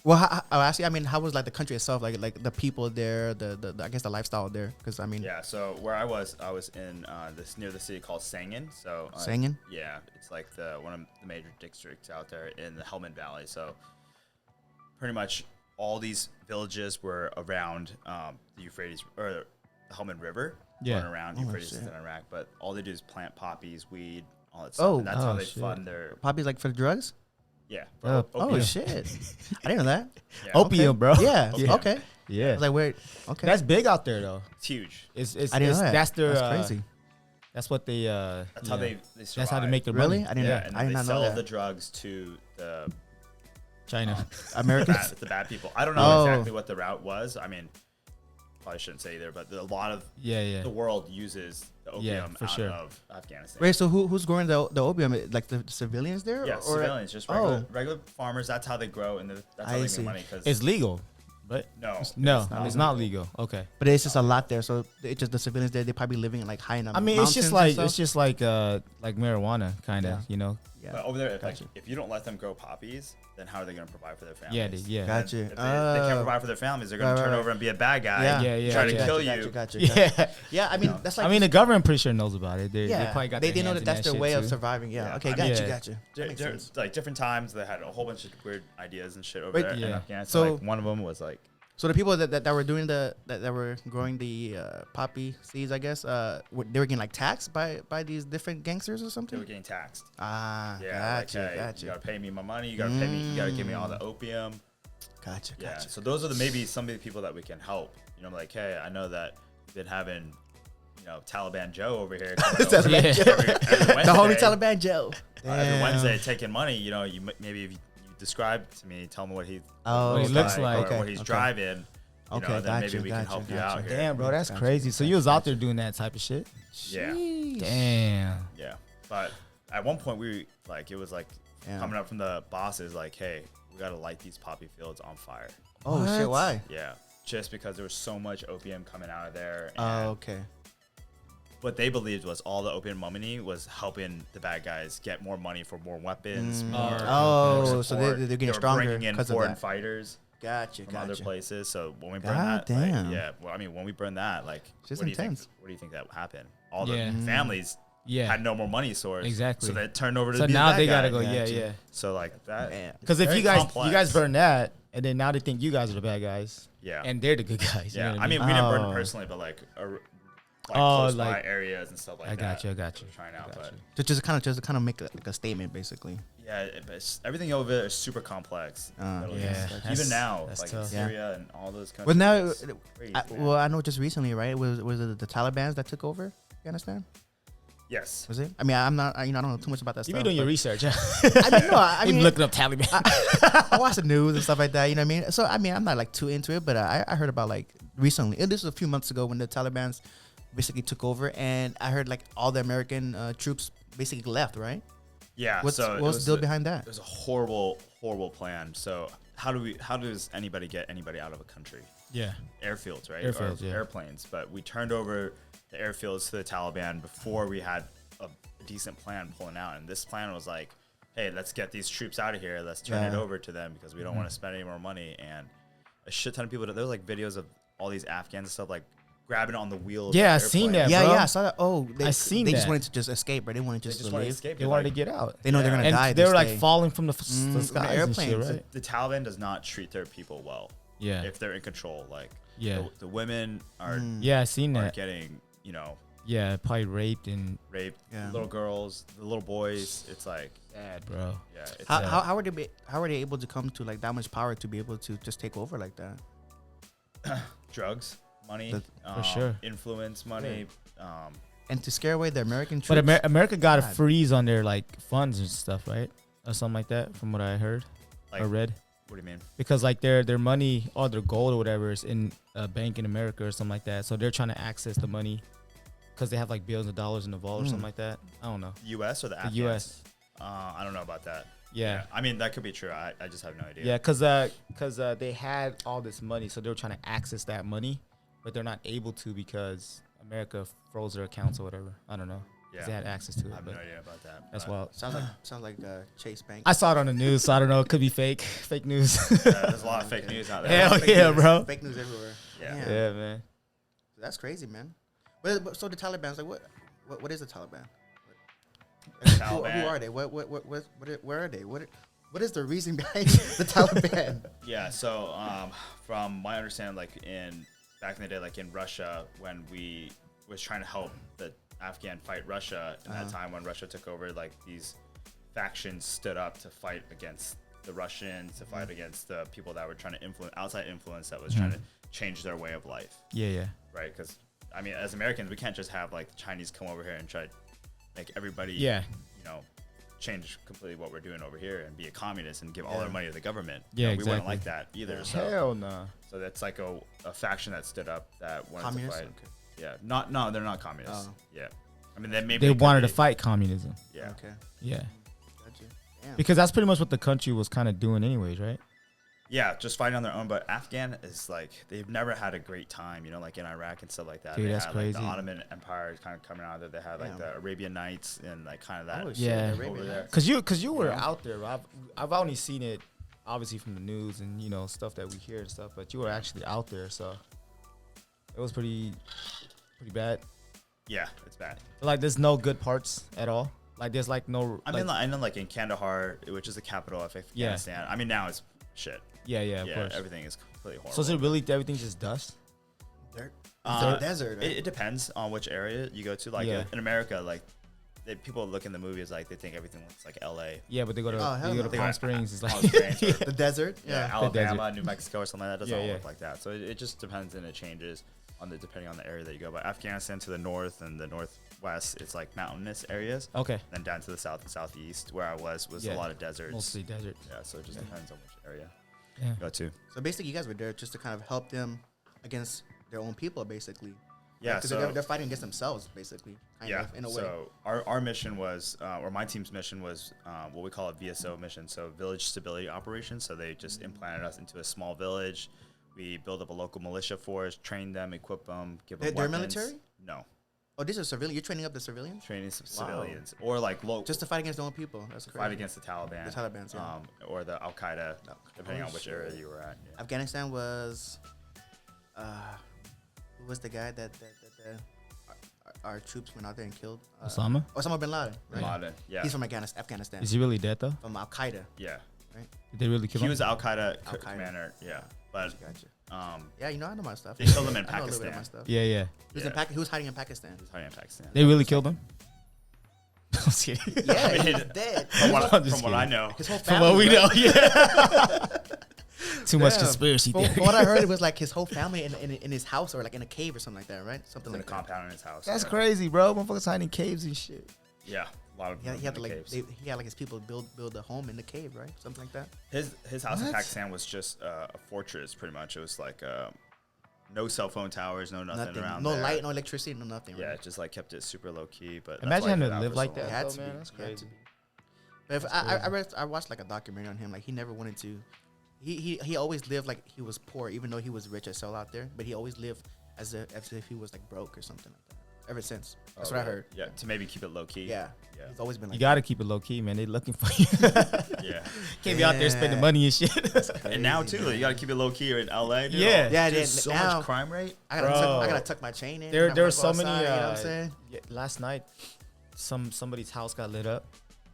Well, I mean, how was like the country itself, like the people there, the I guess the lifestyle there, because I mean, Yeah. So where I was in this near the city called Sangin. So Sangin? Yeah, it's like one of the major districts out there in the Helmand Valley. So pretty much all these villages were around the Euphrates or the Helmand River. Yeah. Going around Oh, Euphrates shit. in Iraq, but all they do is plant poppies, weed, all that stuff. Oh. And that's how Oh, they shit. fund their Probably like for the drugs. yeah. Oh, Oh opium. shit! I didn't know that. Yeah. Opium, bro. Yeah. Yeah. Okay. I Yeah. was like, where? Okay. That's big out there though. It's huge. It's I didn't know that. that's their That's crazy. that's what they That's how they survive. that's how they make their Really? money. I didn't. Yeah, and I then did they not know sell that. the drugs to the China. Americans. the bad people. I don't know Oh. exactly what the route was. I mean, probably shouldn't say either, but a lot of Yeah. the world uses the opium for out sure. of Afghanistan. Wait, so who's growing the opium? Like the civilians there? Yeah, or civilians, just regular farmers. That's how they grow, and that's how I they see. make money. Because It's legal, but no, it's not legal. Okay. But it's just a lot there. So it's just the civilians there. They probably living like high in the I mean, mountains and it's stuff? just like marijuana kind of, Yeah. you know. Yeah. But over there, Gotcha. if you don't let them grow poppies, then how are they going to provide for their families? Yeah, yeah. Gotcha. If they can't provide for their families, they're going to turn over and be a bad guy. Yeah. Try Gotcha, to kill you. Gotcha. Yeah. Yeah, I mean, that's like. I mean, the government pretty sure knows about it. They probably got they their know hands that in that's their shit way of too. surviving. Yeah. Yeah. Okay. I Gotcha. mean, Gotcha. That makes sense. Like different times, they had a whole bunch of weird ideas and shit over Wait, there in yeah. Afghanistan. So- Like one of them was like, So the people that were doing that were growing the poppy seeds, I guess, they were getting like taxed by these different gangsters or they something. were getting taxed. Ah, Yeah, gotcha, like, hey, gotcha, you gotta pay me my money. You gotta pay me. You gotta give me all the opium. gotcha, Yeah. gotcha. So those are maybe some of the people that we can help. You know, like, hey, I know that you've been having, Taliban Joe over here. Taliban Yeah. Joe. Every The homie Wednesday, Taliban Joe. every Damn. Wednesday taking money. Maybe if you describe to me, tell me what he Oh, What he looks like. or Okay, what he's okay. driving. Okay, Then gotcha, maybe we can gotcha, help you gotcha. out here. Damn, bro, that's Gotcha, crazy. So you was out there doing that type of shit? Yeah. Sheesh. Damn. Yeah, but at one point it was like Yeah. coming up from the bosses like, hey, we gotta light these poppy fields on fire. Oh shit! What? Why? Yeah, just because there was so much opium coming out of there. Oh, And okay. what they believed was all the opium money was helping the bad guys get more money for more weapons. Mm. More, Oh, more so support. they're getting They were stronger bringing in because of foreign that. fighters Gotcha, from other gotcha. places. So when we burn God that, like, damn. yeah. Well, I mean, when we burn that, like, Just what do you think? intense. What do you think that happened? All the Yeah. families Yeah. had no more money source. Exactly. So they turned over to So be the now bad they guy. gotta go. Gotcha. Yeah. So like that. Man. Because if Very you guys complex. burn that, and then now they think you guys are the bad guys, Yeah. and they're the good guys. you Yeah, know what I mean, we didn't burn Oh. it personally, but like, Oh, close like- by areas and stuff like I that. got you. I got you. We're trying out, I got but you. Just to kind of make like a statement, basically. yeah, everything over there is super complex. Middle Yeah, East. that's- even now, that's like in tough. Syria and all those countries. Well, now, it's crazy, man. well, I know just recently, right? Was it the Taliban that took over Afghanistan? yes, Was it? I mean, I'm not. I don't know too much about that You stuff. be doing your but- research. I mean, no, I You mean, looking up Taliban. I watch the news and stuff like that. You know what I mean? So I mean, I'm not like too into it, but I heard about like recently. And this was a few months ago when the Taliban's basically took over, and I heard like all the American troops basically left. Right? yeah. What so was the deal behind that? It was a horrible, horrible plan. So how does anybody get anybody out of a country? yeah. Airfields, right? Airfields, Or yeah. airplanes. But we turned over the airfields to the Taliban before we had a decent plan pulling out. And this plan was like, hey, let's get these troops out of here. Let's turn it Yeah. over to them because we don't want to spend any more money. And a shit ton of people, there's like videos of all these Afghans and stuff like grabbing on the wheels. Yeah, of I seen airplanes. that, Yeah, bro. yeah, I saw that. Oh, I seen They just that. wanted to just escape, right? They wanted They just just to want to leave. escape. They They're wanted to like- get out. They know they're gonna And die. they were like stay. falling from the from the the skies and shit, airplanes. right? The Taliban does not treat their people well Yeah. if they're in control. Like, Yeah. the women are, Yeah, I seen are that. getting, Yeah, probably raped and raped. Yeah. Little girls, the little boys. It's like, bad, bro. yeah. It's, How were they able to come to like that much power to be able to just take over like that? drugs, money, For sure. influence, money. And to scare away the American But troops. America got a God. freeze on their like funds and stuff, right? Or something like that, from what I heard Like, or read. what do you mean? Because like their money or their gold or whatever is in a bank in America or something like that. So they're trying to access the money because they have like billions of dollars in the vault or something like that. I don't know. The U.S. or the The Afghans? U.S. I don't know about that. Yeah. I mean, that could be true. I just have no idea. Yeah, because they had all this money, so they were trying to access that money, but they're not able to because America froze their accounts or whatever. I don't know. 'Cause they had access to it. I have but no idea about that. That's but, wild. sounds like Chase Bank. I saw it on the news, so I don't know. It could be fake news. there's a lot of fake news out there. Hell Fake yeah, news. bro. Fake news everywhere. Yeah. Damn. Yeah, man. That's crazy, man. But so the Taliban's like what is the Taliban? Taliban. Who are they? Where are they? What is the reason behind the Taliban? Yeah. So, from my understanding, like back in the day, like in Russia, when we was trying to help the Afghan fight Russia in that time when Russia took over, like these factions stood up to fight against the Russians, to fight against the people that were trying to outside influence that was trying to change their way of life. Yeah. Right? Because I mean, as Americans, we can't just have like the Chinese come over here and try to make everybody, change completely what we're doing over here and be a communist and give all their money to the government. Yeah, we wouldn't exactly. like that either. So, Hell no. so that's like a faction that stood up that wanted Communists? to fight. Okay. Yeah, no, they're not communists. Oh. Yeah, I mean, maybe They could wanted be. to fight communism. Yeah, Okay. Yeah. Gotcha. Damn. Because that's pretty much what the country was kind of doing anyways, right? yeah, just fighting on their own. But Afghan is like they've never had a great time, like in Iraq and stuff like that. Dude, they that's had crazy. like the Ottoman Empire kind of coming out of there. They had like Damn. the Arabian Nights and like kind of that. Oh, shit, Yeah. Arabia, Over there. Cause you were out there. I've only seen it obviously from the news and stuff that we hear and stuff, but you were actually out there, so it was pretty bad. Yeah, it's bad. Like there's no good parts at all. Like there's like no. I mean, I know like in Kandahar, which is the capital of Afghanistan. I mean, now it's shit. yeah, of course. Everything is completely horrible. So is it really everything's just dust? Dirt. Uh, It's a desert. Right? It depends on which area you go to. Like Yeah. in America, like people look in the movies like they think everything looks like LA. Yeah, but they go to Oh, hell they go no. to Palm Springs. It's like Palm Springs or- the desert. yeah, Yeah. Alabama, New Mexico, or something like that. It doesn't Yeah, all yeah. look like that. So it just depends and it changes depending on the area that you go. But Afghanistan to the north and the northwest, it's like mountainous areas. okay, Then down to the south and southeast, where I was Yeah. a lot of deserts. mostly desert. Yeah, so it just depends on which area Yeah. you go to. So basically, you guys were there just to kind of help them against their own people, basically. Yeah, Because so they're fighting against themselves, basically. Kind of, in a way. So our mission was, or my team's mission was, what we call a VSO mission, so Village Stability Operation. So they just implanted us into a small village. We build up a local militia force, train them, equip them, give them They're weapons. military? No, Oh, these are civilians. You're training up the civilians training some Wow. civilians or like just to fight against their own people. That's crazy. fight against the Taliban. The Taliban, yeah. Or the Al Qaeda, depending Oh, on which shit. area you were at. Yeah. Afghanistan was, who was the guy that our troops went out there and killed? Osama? Osama bin Laden. Bin Laden, yeah, He's from Afghanistan. Is he really dead though? From Al Qaeda. yeah. Did they really kill He him? was Al Qaeda Al-Qaeda. commander, yeah. But Gotcha. Yeah, I know my stuff. They killed him in I know a little bit of my Pakistan. stuff. Yeah. He was Yeah. he was hiding in Pakistan. he's hiding in Pakistan. They really killed him. I'm just kidding. Yeah, I mean, he's dead. From what, I'm just from what I kidding. know, His whole From family. what we right? know, yeah. Too much Yeah. conspiracy From theory. what I heard, it was like his whole family in his house or like in a cave or something like that, right? Something in a like that. compound in his house. That's yeah. crazy, bro. Motherfuckers hiding in caves and shit. Yeah, a lot of He had to like caves. he had like his people build a home in the cave, right? Something like that. His house in What? Pakistan was just a fortress, pretty much. It was like no cell phone towers, no nothing around No there. light, no electricity, no nothing. Yeah, Right? it just like kept it super low key. But that's Imagine why having he to got live for like so that. long. It had though, to man. be. That's It had crazy. to be. But if I watched like a documentary on him, like he never wanted to. He always lived like he was poor, even though he was rich as hell out there. But he always lived as if he was like broke or something like that. Ever since, that's Oh, what I really? heard. Yeah, to maybe keep it low key. Yeah, Yeah. he's always been like. You gotta keep it low key, man. They looking for you. Yeah. Can't be out there spending money and shit. And now too, you gotta keep it low key in LA. Dude. Yeah. Yeah, There's dude, so now- much crime rate. I Bro. gotta tuck my chain in. There I'm were gonna so go many. outside, you know what I'm saying? Last night, somebody's house got lit up.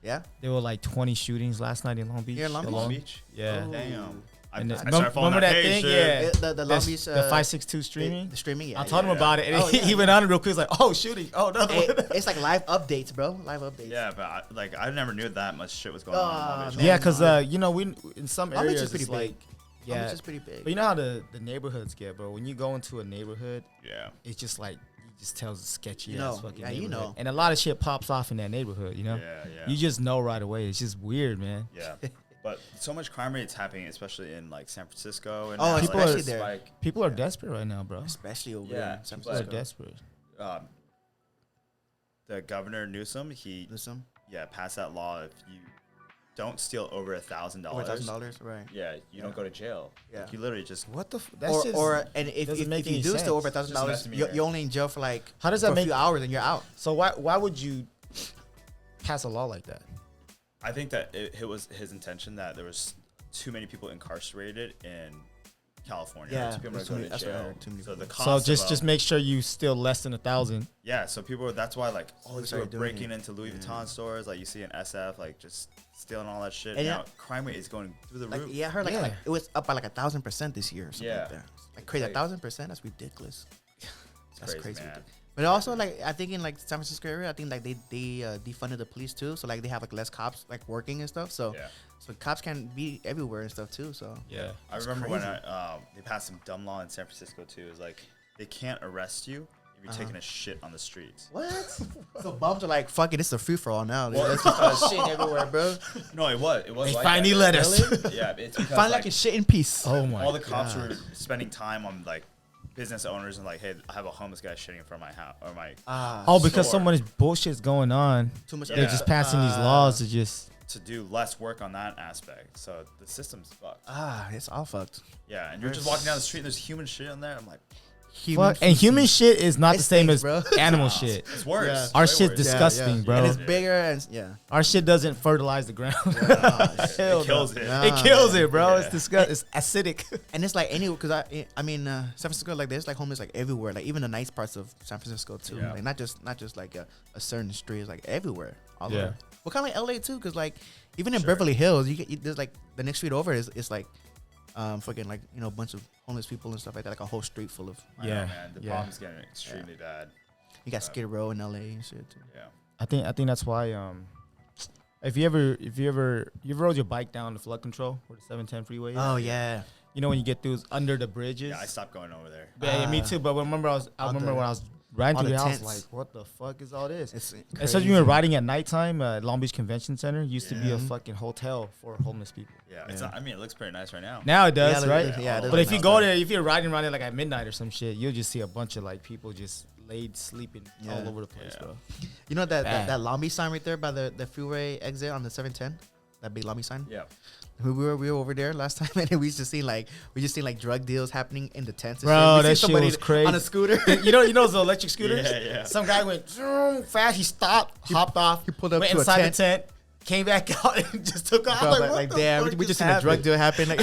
Yeah. There were like 20 shootings last night in Long Beach. Here in Long alone. Beach? Yeah. Oh. Damn. I And started following remember that page, thing? dude. Yeah. The Long Beach. The 562 streaming. The streaming. Yeah. I told him yeah. about it, and Oh, yeah, he went on it real quick. He's like, "Oh, shooting! Oh, another Hey, one." it's like live updates, bro. Live updates. Yeah, but I never knew that much shit was going on. in Long Beach. man. Yeah, because we in some Long Beach areas is pretty it's like, big. yeah, It's pretty big. but you know how the neighborhoods get, bro. When you go into a neighborhood, Yeah. it's just like you just tells a sketchy You ass know, fucking yeah, you neighborhood. know. And a lot of shit pops off in that neighborhood. You know, Yeah, yeah. you just know right away. It's just weird, man. Yeah. But so much crime rates happening, especially in like San Francisco. And Oh, now, people like, are- it's there. like, People are desperate right now, bro. Especially over Yeah, there in San people People are Francisco. desperate. the governor Newsom, he Listen, passed that law. If you don't steal over $1,000, over $1,000, right? yeah, you don't go to jail. Yeah. Like, you literally just What the? That's just. And if doesn't make if you any do steal over sense. $1,000, misdemeanor. you're only in jail for like How does that for a make- few hours and you're out. So why would you pass a law like that? I think that it was his intention that there was too many people incarcerated in California. Yeah, too people that's to go what- to that's what I jail. heard, too many So the people. cost. So of, just make sure you steal less than 1,000. yeah. So people. That's why like all these people started are doing breaking it. into Louis Vuitton stores. Like you see in SF, like just stealing all that shit. And now yeah. crime rate is going through the Like roof. yeah, I heard Yeah. like it was up by like 1,000% this year or something Yeah. like that. Like crazy, Like- 1,000%. That's ridiculous. That's crazy. man. But also, like, I think in like San Francisco area, I think like they defunded the police too, so like they have like less cops like working and stuff. So Yeah. so cops can be everywhere and stuff too. So Yeah. I remember when they passed some dumb law in San Francisco too. It was like they can't arrest you if you're taking a shit on the streets. what? So bums are like, fuck it, it's a free for all now. Dude. Let's just start shitting everywhere, bro. No, it was. It was. They like finally that. let us. Yeah, it's because Find like a shit in peace. Oh my. all the cops were spending time on like business owners and like, hey, I have a homeless guy shitting in front of my house or my Oh, because so store. much bullshit's going on. Too much. They're just passing these laws to just. to do less work on that aspect. So the system's fucked. It's all fucked. Yeah, and you're just walking down the street and there's human shit in there. I'm like, Fuck. And human shit is not It the same stinks, as bro. animal nah, shit. It's worse. Yeah. It's Our way shit's worse. disgusting, bro. And it's Yeah. bigger and yeah. Our shit doesn't fertilize the ground. Hell It kills no. it. Nah. It kills it, bro. Yeah. It's disgusting. It's acidic. And it's like anywhere, because I mean, San Francisco, like there's like homeless like everywhere, like even the nice parts of San Francisco too. Yeah. Like not just like a certain street, it's like everywhere. All Yeah. over. Well, kind of like LA too, because like even in Sure. Beverly Hills, there's like the next street over is like fucking like a bunch of homeless people and stuff like that, like a whole street full of. I know, Yeah, man. The yeah. problem's getting extremely bad. You got Skid Row in LA and shit too. Yeah. I think that's why if you ever rode your bike down the flood control where the 710 freeway is, Oh yeah. you know when you get through under the bridges. Yeah, I stopped going over there. Yeah, me too. But remember I remember when I was riding all through the there, I was tents. like, what the fuck is all this? It's Especially when we were riding at nighttime. Long Beach Convention Center used to be a Yeah. fucking hotel for homeless people. Yeah, it's Yeah. not, I mean, it looks pretty nice right now. Now it does, Yeah, right? yeah, it does But if look you nice go there. there, if you're riding around there like at midnight or some shit, you'll just see a bunch of like people just laid sleeping all Yeah. over the place, Yeah. bro. You know that Bad. that Long Beach sign right there by the freeway exit on the 710, that big Long Beach sign. Yeah. We were over there last time, and we just seen like drug deals happening in the tents. and Bro, shit. We that seen shit somebody was crazy. on a scooter. you know the electric scooters? Yeah, yeah. Some guy went zoom, fast. He stopped, hopped off. he pulled up went to a inside tent. the tent, came back out, and just took off. Bro, I'm like, what the damn, fuck we just just seen a drug happened? deal happen. Like,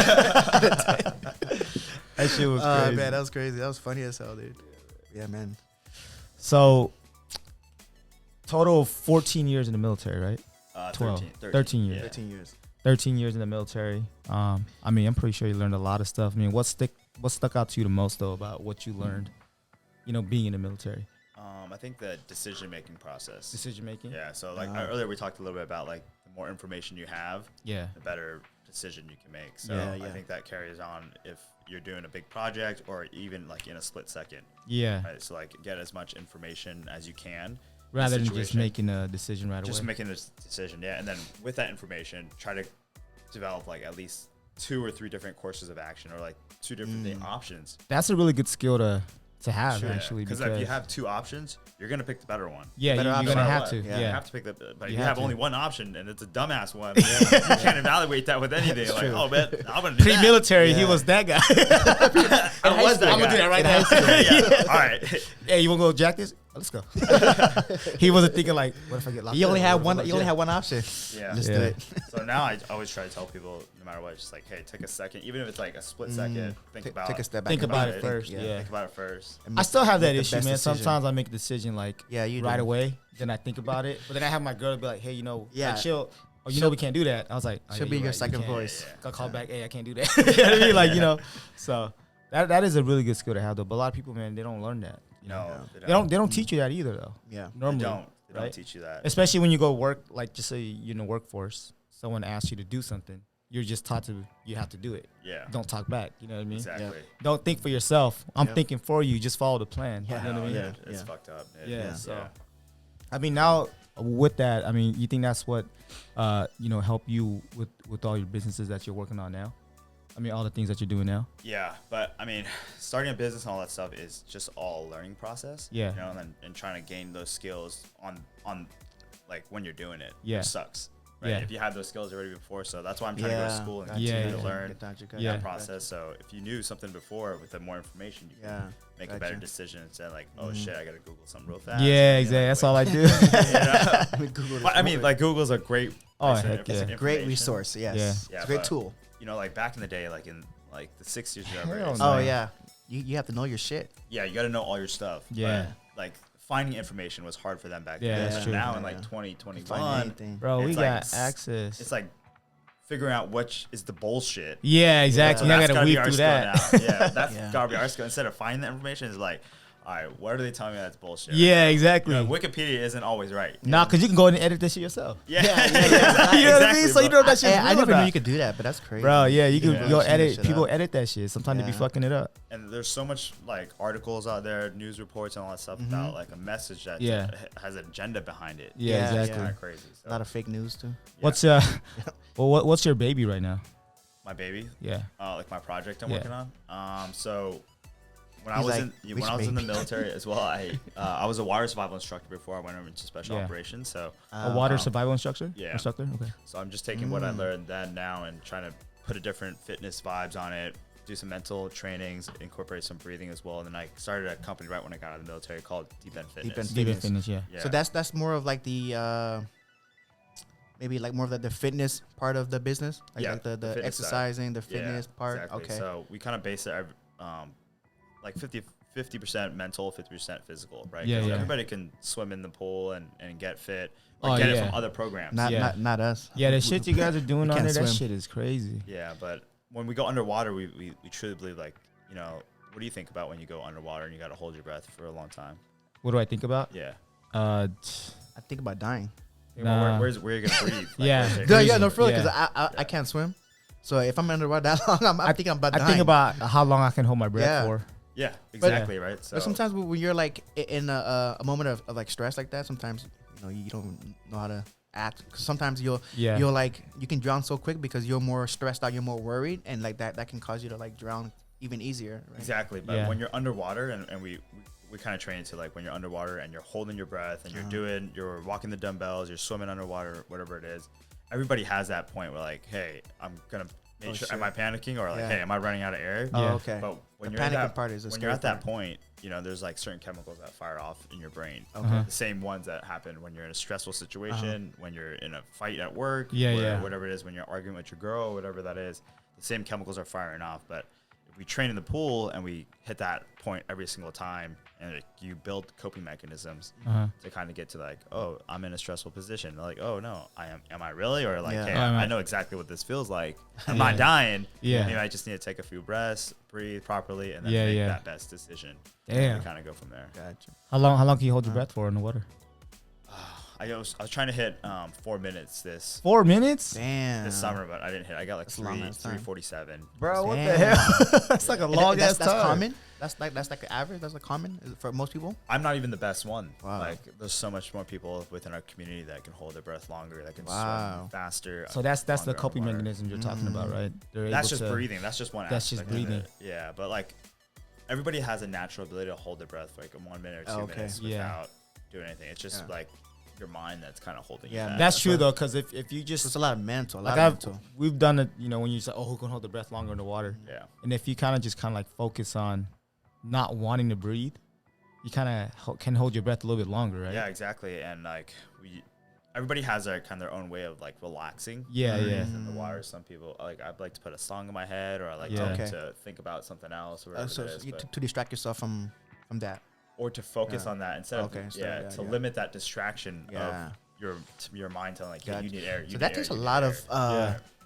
That shit was oh crazy. man, that was crazy. That was funny as hell, dude. Yeah, man. So, total of 14 years in the military, right? 12. 13 years. Yeah. 13 years. 13 years in the military. I mean, I'm pretty sure you learned a lot of stuff. I mean, what stuck out to you the most though about what you learned, being in the military? I think the decision-making process. Decision making. Yeah, so like earlier we talked a little bit about like the more information you have, Yeah. the better decision you can make. So Yeah, I yeah. think that carries on if you're doing a big project or even like in a split second. Yeah. Right? So like get as much information as you can. Rather than just situation. making a decision right Just away. making this decision, yeah. And then with that information, try to develop like at least 2 or 3 different courses of action or like 2 different options. That's a really good skill to have actually. Because if you have 2 options, you're gonna pick the better one. yeah, better you're option. gonna No matter have what. to. You Yeah. have to pick the. But You if you have have to. only one option and it's a dumbass one, you can't evaluate that with anything. Like, oh man, I'm gonna do that. Pre-military, he Yeah. was that guy. I was that I'm gonna guy. do that right In now. high Yeah. All right. Hey, you wanna go jack this? Let's go. He wasn't thinking like, what if I get locked You only up? had What if I one. go You only jail? had one option. Yeah. Just Yeah. do it. So now I always try to tell people, no matter what, just like, hey, take a second, even if it's like a split second, think about Take a step back. Think and about it first, think- yeah. Think about it first. and I make- still have that make the issue, man. best decision. Sometimes I make a decision like Yeah, you right do. away, then I think about it, but then I have my girl be like, "Hey, Yeah. like, she'll, oh, you know we can't do that." I was like, oh, She'll yeah, be you're your right, you second can't. voice. Yeah. I'll call back, "Hey, I can't do that." You know what I mean? Like, so that is a really good skill to have though. But a lot of people, man, they don't learn that. No, They don't teach you that either though. Yeah. Normally, They don't right? teach you that. Especially when you go work, like just say you're in the workforce, someone asks you to do something, you're just taught you have to do it. Yeah. Don't talk back. You know what I mean? Exactly. Don't think for yourself. I'm Yep. thinking for you. Just follow the plan. Yeah. You know what I mean? Yeah, it's Yeah. fucked up. Yeah, so yeah. I mean, now with that, I mean, you think that's what help you with all your businesses that you're working on now? I mean, all the things that you're doing now. Yeah, but I mean, starting a business and all that stuff is just all a learning process. Yeah. And trying to gain those skills on like when you're doing it. Yeah. Which sucks. Right? Yeah. If you had those skills already before, so that's why I'm trying to go to school and Gotcha, Yeah, continue to yeah. learn Gotcha. Yeah. that process. So if you knew something before with the more information, you Yeah. can make a better Gotcha. decision instead of like, oh shit, I gotta Google something real fast. Yeah, And exactly. you're That's like, all I do. wait. Google But I mean, this. like Google's a great Oh, piece of heck yeah. great information. resource. Yes. Yeah. It's Yeah, a great but, tool. You know, like back in the day, like in like the 60s or whatever. Hell it's no. Oh like, yeah. You have to know your shit. yeah, you got to know all your stuff. Yeah. But, like finding information was hard for them back Yeah, then. that's And true. now Yeah. in like Find 2021, anything. Bro, we It's got like access. it's like figuring out which is the bullshit. Yeah, exactly. So I that's gotta gotta be weed our through skill that. now. Yeah, that's Yeah. gotta be our skill. Instead of finding that information, is like, all right, what are they telling me that's bullshit? Yeah, exactly. You know, Wikipedia isn't always right. Nah, because you can go in and edit this shit yourself. Yeah. You know what I mean? So you know that shit. I never knew you could do that, but that's crazy. Bro, yeah, you can Yeah. go Shit edit. up. People edit that shit. Sometimes they be Yeah. fucking it up. And there's so much like articles out there, news reports, and all that stuff about like a message that Yeah. has an agenda behind it. Yeah, Yeah, It's exactly. kind of crazy. So, A lot of fake news too. What's what's your baby right now? my baby, Yeah. like my project I'm Yeah. working on. So when I He's was like, in "Which when I was in the baby?" military as well, I was a water survival instructor before I went over into special Yeah. operations. So A water survival instructor? yeah. Instructor? Okay. I'm just taking what I learned then now and trying to put a different fitness vibes on it, do some mental trainings, incorporate some breathing as well. And then I started a company right when I got out of the military called Deep End Fitness. End Deep in Fitness. fitness, yeah. Yeah. So that's more of like the maybe like more of the fitness part of the business, like, Yeah, like the the fitness side. exercising, the fitness part. Exactly. Okay. So we kind of base it like 50% mental, 50% physical, right? Yeah, 'Cause yeah. everybody can swim in the pool and get fit Oh, or get it yeah. from other programs. Not, Yeah. not us. Yeah, the shit you guys are doing we on can't there, that swim. shit is crazy. Yeah, but when we go underwater, we truly believe, like, you know, what do you think about when you go underwater and you got to hold your breath for a long time? What do I think about? Yeah. I think about dying. Nah. Where are you gonna breathe? Yeah. where's it- Yeah, Crazy. no, for real, because Yeah. I can't swim. So if I'm underwater that long, I'm thinking about dying. I think about how long I can hold my breath Yeah. for. Yeah, exactly, right. So But sometimes when you're like in a moment of like stress like that, sometimes you don't know how to act. 'Cause sometimes you'll like you can drown so quick because you're more stressed out, you're more worried, and like that can cause you to like drown even easier. Right? exactly, but Yeah. when you're underwater, and we kind of train to, like, when you're underwater and you're holding your breath and you're walking the dumbbells, you're swimming underwater, whatever it is. Everybody has that point where, like, hey, I'm gonna make sure. Am I panicking, or like, Yeah. hey, am I running out of air? Oh, Yeah. okay. But when The you're at panicking that part is the when you're scary at that part. point, there's like certain chemicals that fire off in your brain. Okay. The same ones that happen when you're in a stressful situation, when you're in a fight at work, Yeah, yeah. whatever it is, when you're arguing with your girl, whatever that is, the same chemicals are firing off. But if we train in the pool and we hit that point every single time, and you build coping mechanisms to kind of get to, like, oh, I'm in a stressful position. Like, oh no, am I really? Or like, Yeah. hey, Oh, am I- I know exactly what this feels like. I'm not dying. Yeah. Maybe I just need to take a few breaths, breathe properly, and then Yeah, make yeah. that best decision. Damn. And kind of go from there. Gotcha. How long can you hold your breath for in the water? I was trying to hit 4 minutes this 4 minutes? Damn. summer, but I didn't hit. I got like That's a long ass time. 3:47. Bro, what the Damn. hell? That's like a And long ass that's time. common. That's like the average. That's like common for most people. I'm not even the best one. Wow. Like, there's so much more people within our community that can hold their breath longer, that can Wow. swim faster. So that's the longer coping underwater. mechanism you're talking about, right? They're That's able just to- breathing. That's just one. That's just aspect of breathing. it. Yeah, but like, everybody has a natural ability to hold their breath for like 1 minute or 2 Okay. minutes Yeah. without doing anything. It's just Yeah. like your mind that's kind of holding Yeah, you back. That's That's true what- though, because if you just It's a lot of mental. like we've done it, when you say, oh, who can hold the breath longer in the water? Yeah. And if you kind of like focus on not wanting to breathe, you kind of can hold your breath a little bit longer, right? Yeah, exactly. And like everybody has their kind of their own way of like relaxing. Yeah, yeah. In the water, some people like, I'd like to put a song in my head, or I like Yeah. to, Okay. to think about something else, or whatever so it is, but- to distract yourself from that. or to focus Yeah. on that instead Okay, of so, yeah, to yeah. limit that distraction Yeah. of your mind telling, like, hey, Gotcha. you need air. So that takes a lot of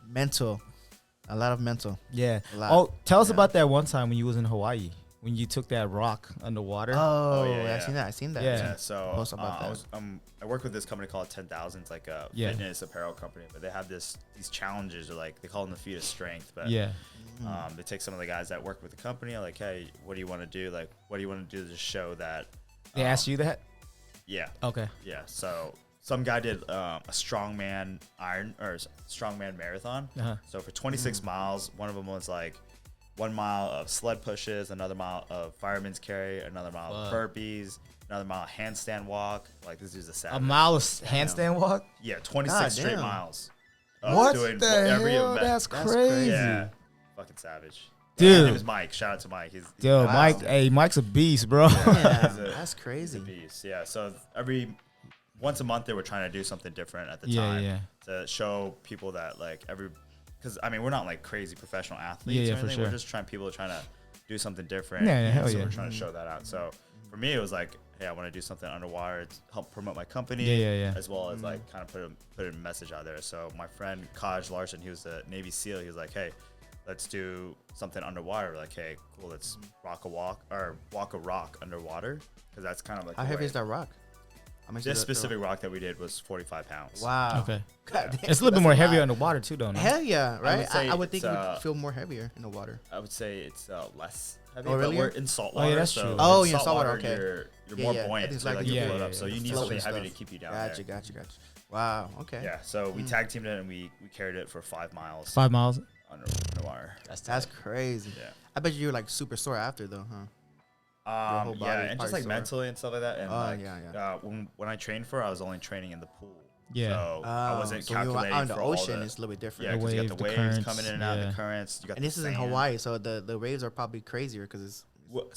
mental, a lot of mental. Yeah. A lot. Oh, tell us Yeah. about that one time when you was in Hawaii, when you took that rock underwater. Oh, yeah, yeah. I seen that. Yeah. Yeah, so Post about that. I work with this company called 10,000. It's like a Yeah. fitness apparel company, but they have these challenges, or like they call them the feat of strength. But Yeah. Mm. they take some of the guys that work with the company, like, hey, what do you want to do? Like, what do you want to do to show that? They asked you that? Yeah, Okay. yeah. So some guy did a strongman strongman marathon. Uh-huh. So for 26 miles, one of them was like 1 mile of sled pushes, another mile of fireman's carry, another mile of burpees, another mile of handstand walk. Like, this is a A savage. mile of handstand walk? Yeah, 26 God straight damn. miles. of What doing the every hell? event. That's That's crazy. Yeah, fucking savage. Dude. His name is Mike. Shout out to Mike. He's Dude, Wow. Mike, hey, Mike's a beast, bro. Yeah, He's a- that's he's a crazy. beast. Yeah. So once a month they were trying to do something different at the Yeah, time yeah. to show people that, like, because I mean, we're not like crazy professional athletes. Yeah, or yeah, for anything. sure. We're just trying to do something different. Yeah, yeah, hell so yeah. we're trying to show that out. So for me, it was like, hey, I want to do something underwater to help promote my company. Yeah, yeah, yeah. As well as like kind of put a message out there. So my friend Kaj Larson, he was a Navy SEAL. He was like, hey, let's do something underwater. Like, hey, cool, let's walk a rock underwater, because that's kind of like How heavy is that rock? How much This is that specific rock that we did was 45 pounds. Wow. Okay. God damn, It's a little bit that's more lot. heavier underwater too, though. No? Hell yeah, right? say I would think it it's, would feel more heavier in the water. I would say it's less heavy, Oh, really? but we're in salt Oh, yeah, water. that's so true. in Oh, yeah, saltwater, okay. You're Yeah, more yeah. buoyant, It's so like like you you can float float, up. So yeah, you need float something and heavy to stuff. keep you down Gotcha. there. Wow. Okay. Yeah, so we tag teamed it and we carried it for 5 miles 5 miles. underwater. That's crazy. Yeah. I bet you were like super sore after though, huh? whole Yeah, body and just parts like sore. mentally and stuff like that. And Oh, like, yeah. when I trained for, I was only training in the pool. Yeah. So I wasn't so when you're calculating out in the for all ocean, the, it's a little bit different. yeah, The because you got waves, the the waves currents, coming in and out, yeah. the currents. You got And the this is in sand. Hawaii, so the waves are probably crazier because it's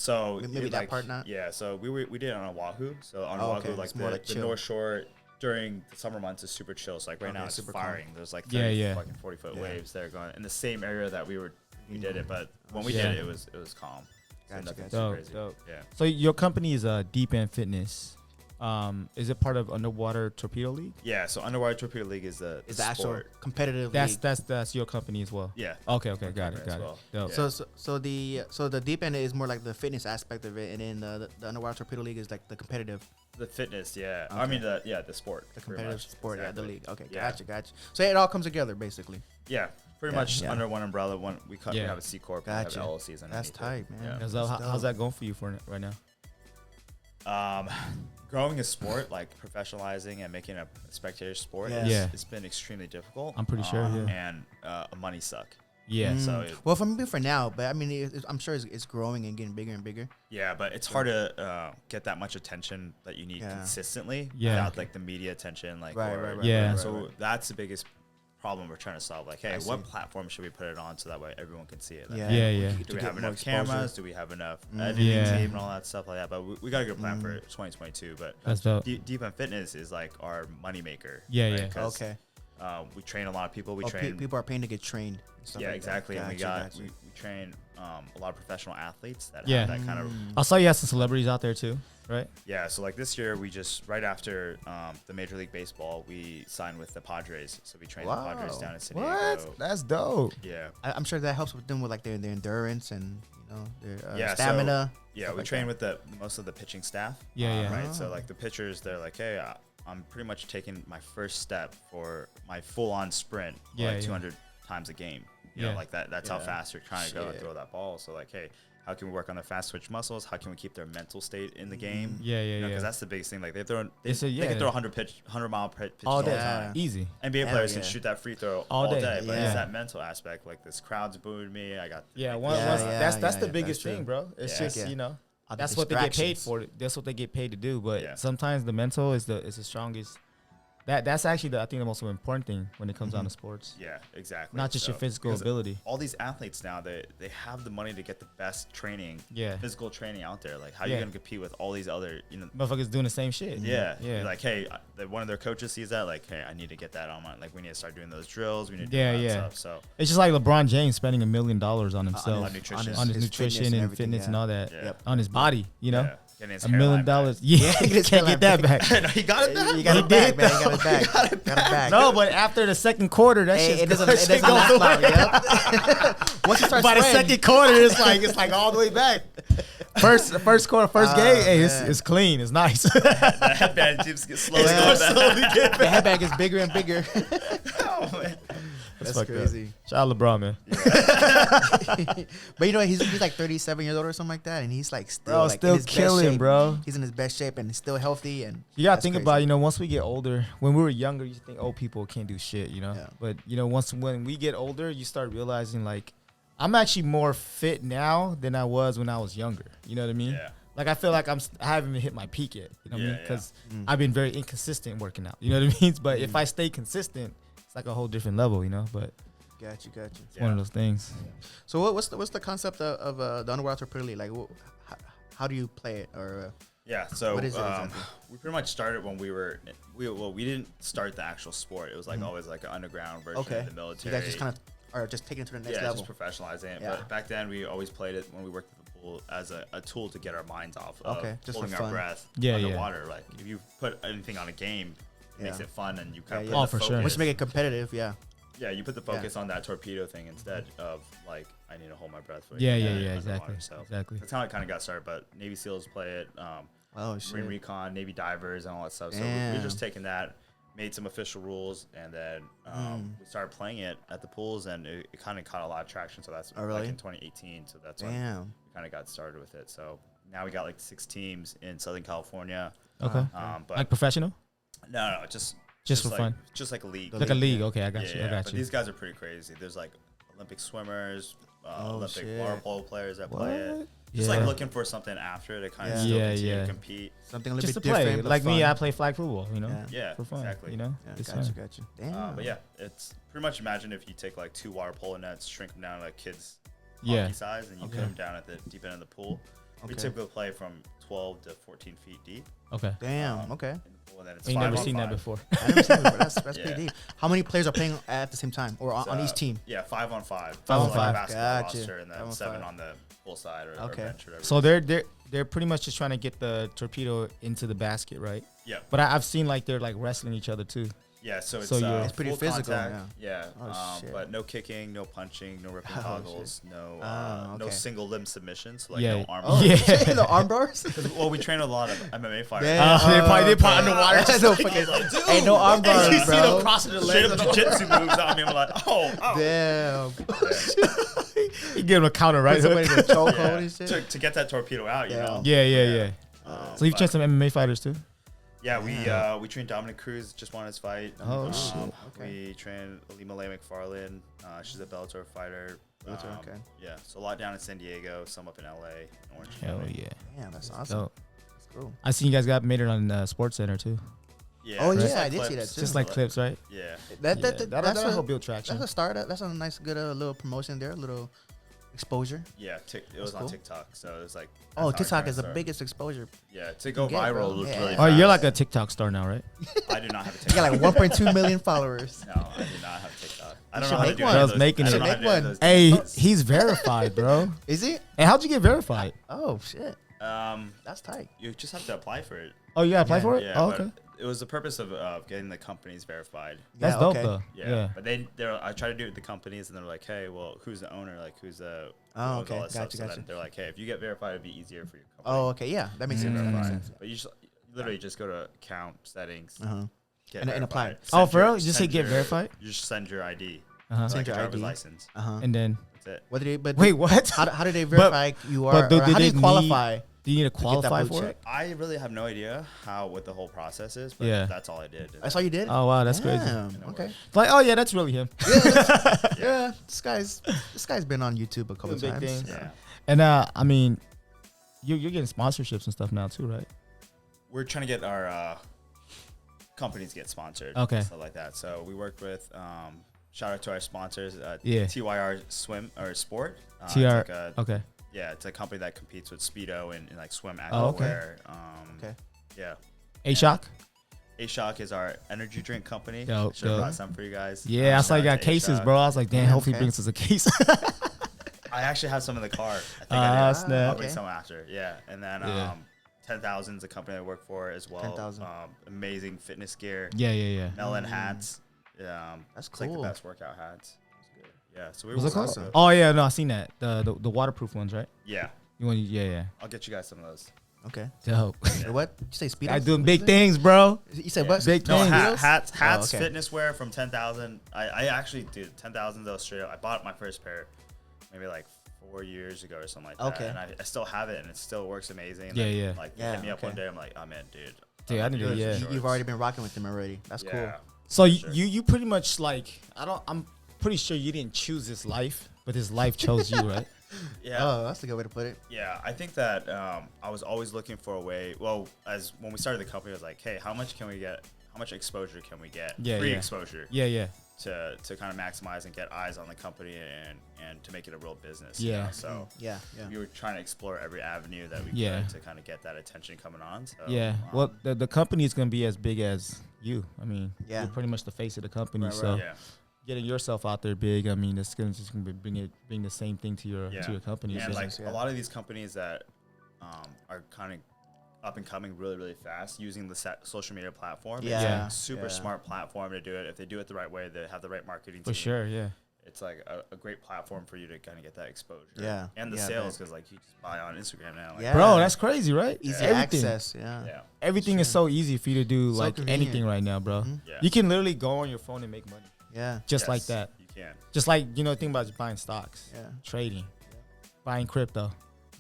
So Maybe that part not? Yeah, so we did it on Oahu. So on Oh, Oahu, okay. like It's more the, like the chill. North Shore during the summer months is super chill. So like right Okay, now it's super calm. firing. There's like 30, Yeah, yeah. fucking 40-foot Yeah. waves that are going in the same area that we did it. But when we Yeah. did it, it was calm. So Gotcha, nothing gotcha. too Dope, crazy. dope. Yeah. So your company is Deep End Fitness. Is it part of Underwater Torpedo League? Yeah. So Underwater Torpedo League is the it's the actual sport. competitive That's league. that's your company as well. Yeah. Okay, got it, company as got it. well. Dope. Yeah. So the deep end is more like the fitness aspect of it, and then the underwater torpedo league is like the competitive, The fitness, yeah. Okay. I mean, the sport. the pretty competitive much. sport, yeah, the Exactly. league. Okay, Yeah. gotcha. So it all comes together basically. Yeah, pretty Yeah, much yeah. under one umbrella. We Yeah. have a C corp. Gotcha. We have LLCs underneath That's it. tight, man. Yeah. So That's how's dope. that going for you right now? Growing a sport, like professionalizing and making a spectator sport, Yeah. Yeah. it's been extremely difficult. I'm pretty sure, yeah. And a money suck. Yeah. Mm. So Well, for now, but I mean, I'm sure it's growing and getting bigger and bigger. yeah, but it's hard to get that much attention that you need Yeah. consistently Yeah. without like the media attention, like Right, or- right, right, Yeah. right, So right. that's the biggest problem we're trying to solve. Like, hey, I what see. platform should we put it on so that way everyone can see it? Like, Yeah, Yeah. Do we have enough cameras? Do we have enough Mm. editing Yeah. team and all that stuff like that? But we got a good plan for 2022. But That's dope. Deep End Fitness is like our moneymaker. Yeah, yeah. 'Cause, Okay. we train a lot of people. We Oh, train. people are paying to get trained. and stuff Yeah, like that. exactly. And Gotcha. we train a lot of professional athletes that Yeah. have that kind of. I saw you had some celebrities out there too, right? Yeah. So like this year, we just right after the Major League Baseball, we signed with the Padres. So we trained the Padres down in San Diego. That's dope. Yeah. I'm sure that helps with them with like their endurance and their Yeah, so- stamina. Yeah, stuff we like train that. with the most of the pitching staff. Yeah, yeah. Right. So Oh. like the pitchers, they're like, hey, I'm pretty much taking my first step for my full-on sprint, Yeah, like yeah. 200 times a game. You Yeah. know, like that. That's how Yeah. fast you're trying to go and Shit. throw that ball. So like, hey, how can we work on their fast switch muscles? How can we keep their mental state in the game? Yeah, yeah, Because yeah. that's the biggest thing. Like they can yeah. throw 100 mile pitch All day, the time. easy. NBA Hell players yeah. can shoot that free throw All all day. day, but Yeah. it's that mental aspect. Like this crowd's booing me. I got Yeah, like, once, Yeah, once, yeah, that's yeah, the yeah, biggest that's true. thing, bro. It's Yeah. just Yeah. that's All the what they get paid distractions. for. That's what they get paid to do. But Yeah. sometimes the mental is the strongest. That's actually I think the most important thing when it comes down to sports. Yeah, exactly. Not just your So- physical because ability. all these athletes now, they have the money to get the best training, Yeah. physical training out there. Like, how Yeah. you gonna compete with all these other, Motherfuckers doing the same shit. Yeah, Yeah. Like, hey, one of their coaches sees that, like, hey, I need to get that on my. Like, we need to start doing those drills. We need to do Yeah, all that yeah. stuff. So It's just like LeBron James spending $1 million on himself, on nutrition. on his his nutrition fitness and and everything, fitness and yeah. all that, Yeah. Yep. on his body. You know, yeah. Getting his $1 million. hairline back. Yeah, Get you his can't get that hairline back. No, he got it back. You got He it back, did man. You got it back. Got it back. No, but after the second quarter, that Hey, shit it doesn't last long. Yep. Once you start By the sweating, second quarter, it's like all the way back. First quarter, first game, hey, man. it's clean, it's nice. The headband just gets slowly Yeah. going back. the headbag is bigger and bigger. Oh, man. That's fucked up. crazy. Shout out LeBron, man. But you know what? He's like 37 years old or something like that, and he's like still Bro, like, still in his best killing, shape. bro. He's in his best shape and he's still healthy. And You gotta that's think crazy. about, once we get older, when we were younger, you think old people can't do shit, Yeah. But when we get older, you start realizing like, I'm actually more fit now than I was when I was younger. You know what I mean? Yeah. Like I feel like I haven't even hit my peak yet. You know what I Yeah, mean? Because yeah. I've been very inconsistent working out. You know what I mean? But if I stay consistent, it's like a whole different level. But Gotcha. it's one of those things. So what's the concept of the underwater torpedo league? Like, how do you play it? Or Yeah, so What is it exactly? we pretty much started when we didn't start the actual sport. It was like always like an underground version okay, of the so military. you guys just kind of are just taking it to the next yeah, level. just professionalizing it. Yeah. But back then we always played it when we worked at the pool as a tool to get our minds off of Okay, just for holding our fun. breath Yeah, yeah. underwater. Like if you put anything on a game, it makes Yeah. it fun and you kind Yeah, of yeah. Oh, for sure. Once you make it competitive, yeah. Yeah, you put the focus on that torpedo thing instead of like I need to hold my breath. For Yeah, underwater. exactly. So Exactly. that's how it kind of got started. But Navy SEALs play it. Oh shit. Marine Recon, Navy divers, and all that stuff. So Damn. we're just taking that, made some official rules, and then we started playing it at the pools, and it kind of caught a lot of traction. So that's really? like in 2018. So that's when Damn. we kind of got started with it. So now we got like 6 teams in Southern California. Okay. But Like professional? no, just for like, fun? just like a league. Like a league. Okay, I got Yeah, you. yeah. I got But you. these guys are pretty crazy. There's like Olympic swimmers, Olympic shit. water polo players that play it. What? Just Yeah. like looking for something after to kind of Yeah. still Yeah, continue yeah. to compete. Something a little Just to bit play. different. but Like me, fun. I play flag football, you know? Yeah. Yeah, For fun. exactly. You know? Yeah, It's gotcha, fun. gotcha. Damn. But yeah, it's pretty much imagine if you take like 2 water polo nets, shrink them down to like kids' Yeah. hockey size, and you put them down at the deep end of the pool. We Okay. typically play from 12 to 14 feet deep Okay. Damn. Okay. in the pool, and then it's I ain't 5 never on seen that 5. before. I never seen it before. That's Yeah. pretty deep. How many players are playing at the same time or on, It's, on each team? Yeah, 5 on 5. 5 on So like 5. a basketball Gotcha. roster, and 5 then on 7 5. on the pool side or Okay. bench or whatever. So they're pretty much just trying to get the torpedo into the basket, right? yeah, But I've seen like they're like wrestling each other too. yeah. So it's, So you're- It's pretty full physical, contact, yeah. Oh, shit. But no kicking, no punching, no ripping Oh, toggles, no no okay. single limb submissions, so like Yeah. no arm. Oh, Yeah. shit, the arm bars? Well, we train a lot of MMA fighters. Damn. They probably underwater. That's no fucking, ain't no arm bars, You see them bro. crossing the legs, jiu-jitsu moves on me. I'm like, oh. Damn. You give him a counter, right? Put somebody in a chokehold Yeah. and shit. To get that torpedo out, you Yeah. know. Yeah. So you've but- trained some MMA fighters too? Yeah, we trained Dominic Cruz, just won his fight. Oh, shit. Okay. We trained Alima Lay McFarlane. She's a Bellator fighter. Bellator, okay. Yeah, so a lot down in San Diego, some up in LA, Orange Hell County. yeah. Damn, that's awesome. So That's cool. I seen you guys made it on Sports Center too. Yeah. Oh, just yeah, like I did see clips. that, Just too. like clips, right? Yeah. That's That'll a, help build traction. that's a start. That's a nice, good little promotion there, a little exposure. Yeah, it was on cool. TikTok, so it was like. Oh, that's how it TikTok is the started. biggest exposure. Yeah, to go get, bro. viral Yeah. really Oh, fast. you're like a TikTok star now, right? I do not have a You TikTok. got like 1.2 million followers. No, I do not have TikTok. I don't should know how to make do one. any of Bro's those- making I it. don't know how Make to do any of one. those Hey, things. he's verified, bro. Is it? Hey, how'd you get verified? Oh shit, Um, that's tight. you just have to apply for it. Oh, you gotta apply Yeah. for it? Yeah, Oh, but okay. it was the purpose of getting the companies verified. That's Yeah, dope okay. though. Yeah, Yeah. but I tried to do it with the companies, and they're like, "Hey, well, who's the owner? Like, who's the who Oh, owns okay. all that stuff?" Gotcha, So gotcha. then they're like, "Hey, if you get verified, it'd be easier for your company." Oh, okay, yeah, that makes sense. That makes sense. But you literally just go to account settings, Uh huh. get And apply. verified. Oh, Send for your- real? You just say send get your- verified? You just send your ID, Uh-huh. so like your a driver's ID. license. Uh huh. And then That's it. What did they? But wait, what? how do they verify you are? but do Or how do they you need- qualify? Do you need to get that qualify blue for check? it? I really have no idea what the whole process is, but Yeah. that's all I did. That's all you did? Oh wow, that's crazy. Damn, And it okay. It's like, oh yeah, that's really him. Yeah, this guy's been on YouTube a couple Doing big times. things. Yeah. And I mean, you're getting sponsorships and stuff now too, right? We're trying to get our companies get sponsored. Okay. Stuff like that. So we worked with shout out to our sponsors, Yeah. TYR Swim or Sport. It's TR. like a- Okay. yeah, it's a company that competes with Speedo and like swim Oh, okay. activewear. Okay. Yeah. A-Shock? A-Shock is our energy drink company. Dope, Should have dope. brought some for you guys. Yeah, I saw you Shout out got to cases, A-Shock. bro. I was like, damn, Yeah, hopefully okay. he brings us a case. I actually have some in the car. I think Ah, I did. snap. I'll bring Okay. some after. Yeah. And then Yeah. 10,000 is a company I work for as well. 10,000. Amazing fitness gear. yeah. Melon hats. That's It's like the cool. best workout hats. Yeah, so we What's it work called? with those. Oh yeah, no, I seen that. The waterproof ones, right? Yeah, You want? Yeah. I'll get you guys some of those. Okay. Dope. Wait, what? Did you say speed? I doing big things, bro. You said Yeah. what? Big No, things. hats, Oh, okay. fitness wear from 10,000. I actually, dude, 10,000 though straight up. I bought my first pair maybe like 4 years ago or something like that. Okay. And I still have it and it still works amazing. Yeah, Like- yeah. Like, you Yeah, hit me up okay. one day, I'm like, oh man, dude. Dude, I need to- yeah. You've already been rocking with them already. That's cool. So sure. you pretty much like I'm pretty sure you didn't choose this life, but this life chose you, right? Yeah. Oh, that's a good way to put it. Yeah, I think that I was always looking for a way. Well, as when we started the company, I was like, hey, how much can we get? How much exposure can we get? Yeah, Free yeah. exposure Yeah. to kind of maximize and get eyes on the company and to make it a real business. Yeah. You know? So Yeah. we were trying to explore every avenue that we Yeah. could to kind of get that attention coming on. So, Yeah. Well, the company is gonna be as big as you. I mean, Yeah. you're pretty much the face of the company. Right, so yeah. getting yourself out there big, I mean, it's gonna just gonna bring the same thing to your Yeah. to your company. And so- like yeah. a lot of these companies that are kind of up and coming really, really fast using the social media platform. Yeah. It's a super smart platform to do it. If they do it the right way, they have the right marketing For team. sure, yeah. It's like a great platform for you to kind of get that exposure. Yeah. And the Yeah, sales, because like you just buy on Instagram now. Like, Yeah. Bro, that's crazy, right? Easy Everything. access. Yeah. Yeah. Everything is so easy for you to do, So like convenient. anything right now, bro. Yeah. You can literally go on your phone and make money, Yeah. just like Yes, that. You can. Just like, you know, think about just buying stocks, Yeah. trading, buying crypto,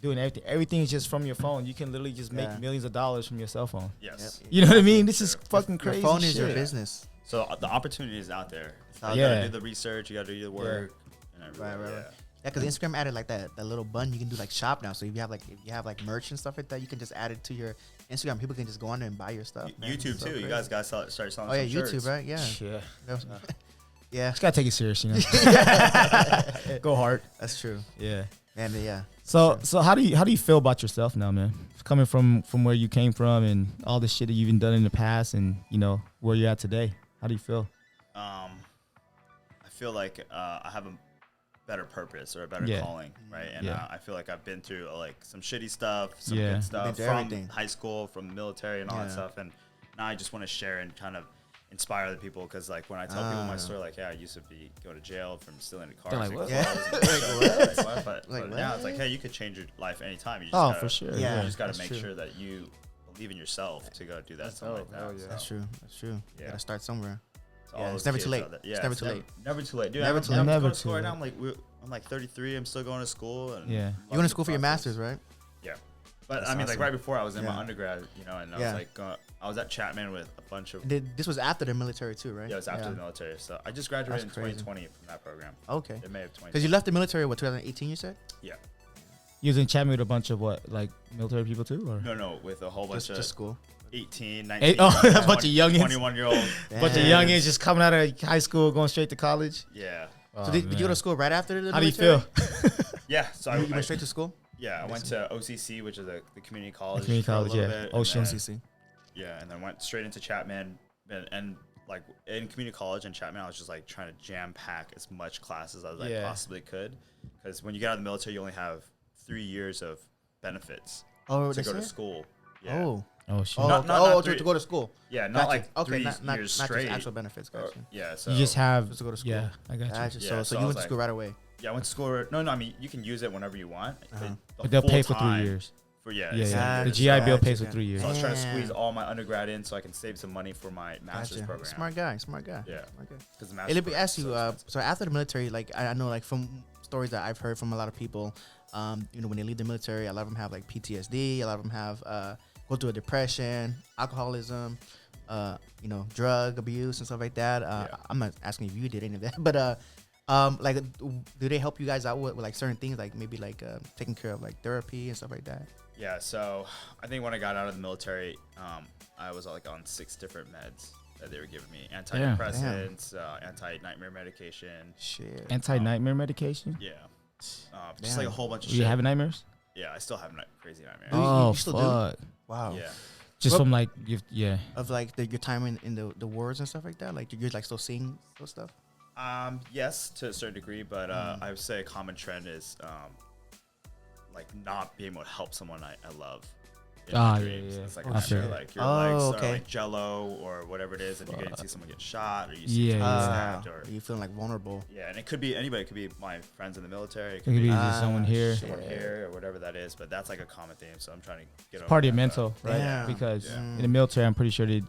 doing everything. Everything is just from your phone. You can literally just make Yeah. millions of dollars from your cell phone. Yes. You know what I mean? This is Sure. fucking crazy. Your phone is shit. your business. So the opportunity is out there. out You there. gotta do the research. You gotta do the work. And everything. Right. Yeah. Yeah, because Instagram added like that little button you can do like shop now. So if you have like merch and stuff like that, you can just add it to your Instagram. People can just go on there and buy your stuff. man. YouTube It's so too. You crazy. guys gotta start selling. Oh yeah, some YouTube, shirts. right? Yeah. Yeah. That was- yeah, Just gotta take it serious, you know. Go hard. that's true. Yeah. And yeah, So how do you feel about yourself now, man? Coming from where you came from and all the shit that you've done in the past, and you know where you're at today. How do you feel? I feel like I have a better purpose or a better Yeah. calling, right? And Yeah. I feel like I've been through like some shitty stuff, some Yeah. good You've stuff been through from everything. high school, from the military, and all that Yeah. stuff. And now I just want to share and kind of inspire other people, because like when I tell people my story, like, yeah, I used to go to jail from stealing cars. They're like, and what? Yeah. clothes and Like, but what? now it's like, hey, you could change your life anytime. You just Oh, gotta, for sure. Yeah. You just got to That's make true. sure that you believe in yourself to go do that, something like that. Hell yeah. that's true. That's true. Yeah. You gotta start somewhere. To all Yeah, those it's never kids too late. out there. It's Yeah, never too late. Never too late, dude. Never I'm, too I'm late. going Never to school too right now. late. I'm like 33. I'm still going to school. And Yeah. You went to school for your master's, right? Yeah. But That's I mean, awesome. like right before I was in my Yeah. undergrad, you know, and I Yeah. was like, I was at Chapman with a bunch of. This was after the military too, right? Yeah, it was after the military. So I just graduated That's in crazy. 2020 from that program. Okay. In May of 2020. Because you left the military, what, 2018? You said? Yeah. You was in Chapman with a bunch of what, like military people too, or No, with a whole bunch Just of school. 18, 19, a bunch of youngins? 21-year-old. bunch of Damn. youngins just coming out of high school going straight to college? Yeah. So did you go to school right after the How do you military? feel? Yeah. So You went straight to school? I went to OCC, which is the community college. Community for a college, little yeah. bit, Ocean. and then- OCC. Yeah, and then went straight into Chapman, and like in community college and Chapman, I was just like trying to jam pack as much classes as I Yeah. possibly could, because when you get out of the military, you only have 3 years of benefits Oh, to that's go to it? school. Yeah. Oh. Oh shit! Oh, Not to 3 go to school. Yeah, not Gotcha. like okay, 3 not years just straight. actual benefits. Or- Gotcha. yeah, so you just have Just to go to school. Yeah, I got you. Gotcha. Yeah, So so you I went was to like- school right away. yeah, I went to school. No, I mean you can use it whenever you want. Uh-huh. But they'll pay for 3 full-time years. For yeah, Yeah, it's yeah. The years. GI Bill Gotcha, pays for gotcha. 3 years. So I was trying to squeeze Damn. all my undergrad in so I can save some money for my master's Gotcha. program. Smart guy. Smart guy. Yeah. Smart guy. Because the Hey, master's let me program ask is you. so expensive. So after the military, like I know, like from stories that I've heard from a lot of people, you know, when they leave the military, a lot of them have like PTSD. A lot of them have go through a depression, alcoholism, you know, drug abuse and stuff like that. Yeah. I'm not asking if you did any of that, but like, do they help you guys out with like certain things, like maybe like taking care of like therapy and stuff like that? Yeah, so I think when I got out of the military, I was like on 6 different meds that they were giving me: antidepressants, anti-nightmare medication. Shit. Anti-nightmare medication. Yeah, just Damn. like a whole bunch of You shit. having nightmares? Yeah, I still have crazy nightmares. you Oh still do? fuck! Wow. Yeah, Just Well- from like yeah. Of like your time in the wars and stuff like that. Like you're like still seeing those stuff. yes, to a certain degree, but I would say a common trend is like not being able to help someone I love. In my Ah, yeah, dreams. yeah. It's like Oh, I'm sure shit. like your Oh, legs okay. are like jello or whatever it is, and you're getting to see someone get shot, or you see Yeah, someone yeah. stabbed, or You feeling like vulnerable. yeah, and it could be anybody. It could be my friends in the military. It It could could be be just someone here. shit. someone here or whatever that is. But that's like a common theme. So I'm trying to get over Part of your that, mental, right? Damn. Because Yeah. in the military, I'm pretty sure they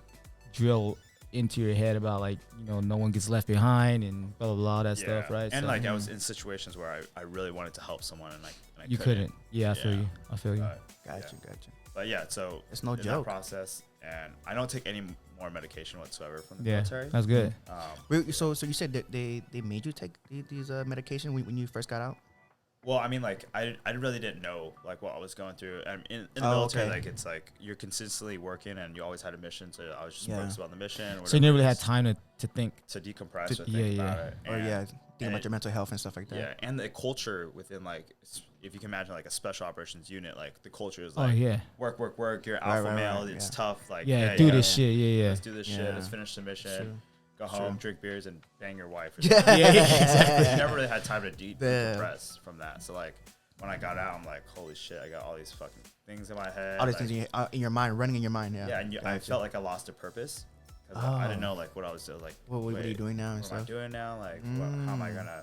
drill into your head about like, you know, no one gets left behind and blah blah blah that stuff, right? And So like I was in situations where I really wanted to help someone and I you couldn't. Yeah, I feel Yeah. you. I feel you. Gotcha. But yeah, so It's no in that joke. process, and I don't take any more medication whatsoever from the Yeah, military. that's good. So you said that they made you take these medication when you first got out? Well, I mean, like I really didn't know like what I was going through. And in the Oh, military, okay. like it's like you're consistently working, and you always had a mission. So I was just Yeah. focused on the mission. So you never really whatever it had is, time to think. to decompress to- or yeah, think yeah. about it. Or And- yeah, thinking and about it- your mental health and stuff like that. Yeah, and the culture within like, if you can imagine like a special operations unit, like the culture is Oh like yeah. work. You're Right, alpha right, male. right, It's yeah. tough. Like Yeah, hey, do yeah, this shit. Yeah, Let's do this shit. Yeah. Let's finish the mission. True. Go True. home, drink beers, and bang your wife. Or Yeah. something. Yeah, exactly. I never really had time to Yeah. decompress from that. So like, when I got out, I'm like, holy shit, I got all these fucking things in my head. All these like, things in your mind, running in your mind. Yeah. yeah, and I felt like I lost a purpose. I didn't know like what I was doing. Like, What are you doing now and what am I stuff? doing now? Like, how am I gonna,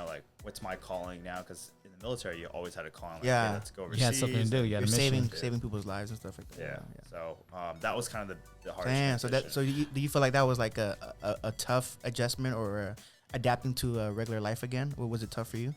like, what's my calling now? Because in the military, you always had a calling. Like, Yeah. hey, let's go overseas. You had something to do. You had You're a mission. saving people's lives and stuff like that. Yeah. So that was kind of the hardest. Damn. So transition. do you feel like that was like a tough adjustment or adapting to a regular life again? Or was it tough for you?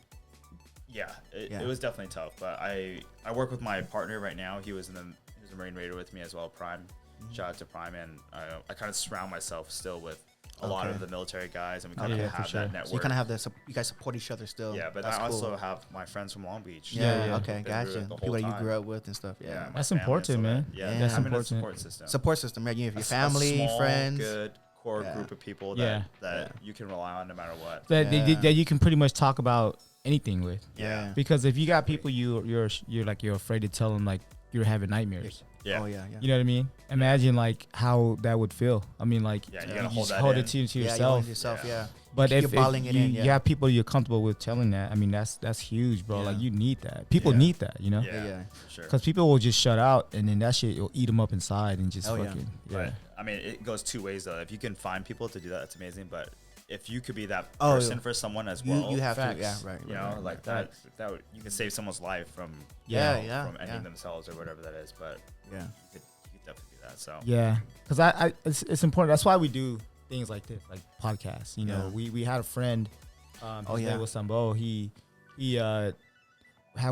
Yeah, it was definitely tough. But I work with my partner right now. He was a Marine Raider with me as well, Prime. Shout out to Prime, and I kind of surround myself still with a lot of the military guys, and we kind of have that network. So you kind of have you guys support each other still. Yeah, but that's I cool. also have my friends from Long Beach. Yeah. Okay. Been through Gotcha. it the People whole that you time. grew up with and stuff. Yeah. my That's family and important, stuff man. like that. Yeah, that's having important. a support system. Support system. Yeah. You have your A family, small, friends. good core group of people that you can rely on no matter what. That you can pretty much talk about anything with. Yeah. Because if you got people you're afraid to tell them like you're having nightmares. Yeah. Oh yeah. Yeah. You know what I mean? Imagine like how that would feel. I mean, like Yeah, you you gotta hold just that hold in. it to Yeah, you yourself. own yourself. Yeah. But You're if bottling it you, in, yeah. you have people you're comfortable with telling that, I mean that's huge, bro. Yeah. Like you need that. People Yeah. need that, you know? Yeah, for sure. Because people will just shut out, and then that shit will eat them up inside and just fucking But I mean, it goes two ways though. If you can find people to do that, that's amazing. But if you could be that Oh, person for someone as well, You have Facts. to. Yeah. Right. you know, like that would, you can save someone's life from from ending themselves or whatever that is. But Yeah. you could definitely do that. So Yeah, because it's important. That's why we do things like this, like podcasts. You know, Yeah. we had a friend. His name was Sambo. He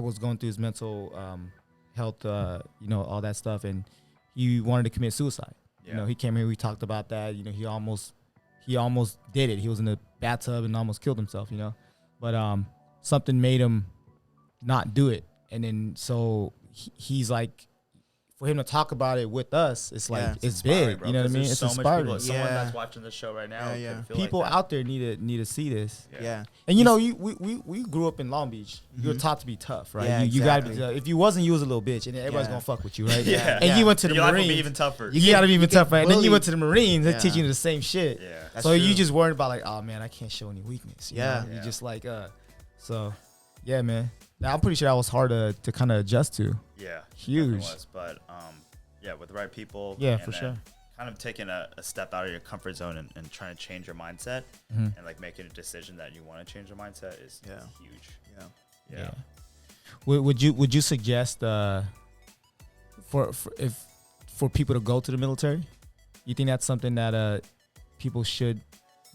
was going through his mental health, all that stuff, and he wanted to commit suicide. Yeah. You know, he came here. We talked about that. You know, he almost did it. He was in the bathtub and almost killed himself. You know, but something made him not do it, and then so he's like. For him to talk about it with us, it's like it's big. Bro, you know what I mean? It's so much inspiring. people, someone that's watching this show right now. Yeah. could feel People like that. out there need to see this. Yeah. And you know, we grew up in Long Beach. You were taught to be tough, right? Yeah, you gotta be exactly. tough. If you wasn't, you was a little bitch, and then everybody's Yeah. gonna fuck with you, right? Yeah. And you went to the Your life will Marines. be even tougher. You gotta be even tough, right? And then you bullied. went to the Marines. They're Yeah. teaching you the same shit. Yeah. That's So you true. just worried about like, oh man, I can't show any weakness. You Yeah. know? Yeah. You just like, so yeah, man. Now, I'm pretty sure that was hard to kind of adjust to. Yeah. Huge. definitely was. But yeah, with the right people. Yeah, and for then sure. Kind of taking a step out of your comfort zone and trying to change your mindset Mhm. and like making a decision that you want to change your mindset is huge. Yeah. Yeah. Would you suggest for people to go to the military? You think that's something that people should,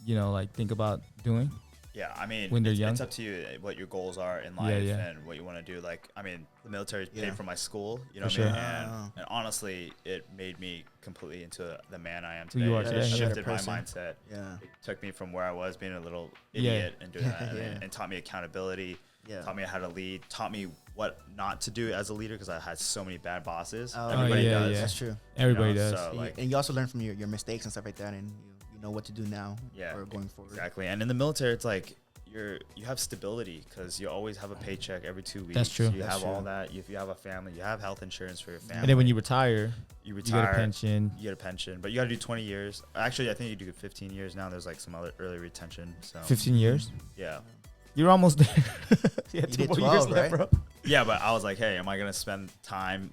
like think about doing? Yeah, I mean, When they're it's, young? it's up to you what your goals are in life yeah. and what you want to do. Like, I mean, the military paid Yeah. for my school, you For know sure. what I mean? And honestly, it made me completely into the man I am Who today. you are It today, just yeah. shifted my Person. mindset. Yeah. It took me from where I was being a little Yeah. idiot and doing that Yeah. and taught me accountability, Yeah. taught me how to lead, taught me what not to do as a leader because I had so many bad bosses. Oh, Everybody yeah, does. yeah. That's true. Everybody You know, does. so, And, like, and you also learn from your mistakes and stuff like that, and you know what to do now Yeah, or going forward. exactly. And in the military, it's like you have stability because you always have a paycheck every 2 weeks. That's true. You That's have all true. that. If you have a family, you have health insurance for your family. And then when you retire, you you retire, get a pension. You get a pension, but you got to do 20 years. Actually, I think you do 15 years now. There's like some other early retention. So 15 years. yeah, You're almost there. You did 12, right? bro. yeah. But I was like, hey, am I gonna spend time,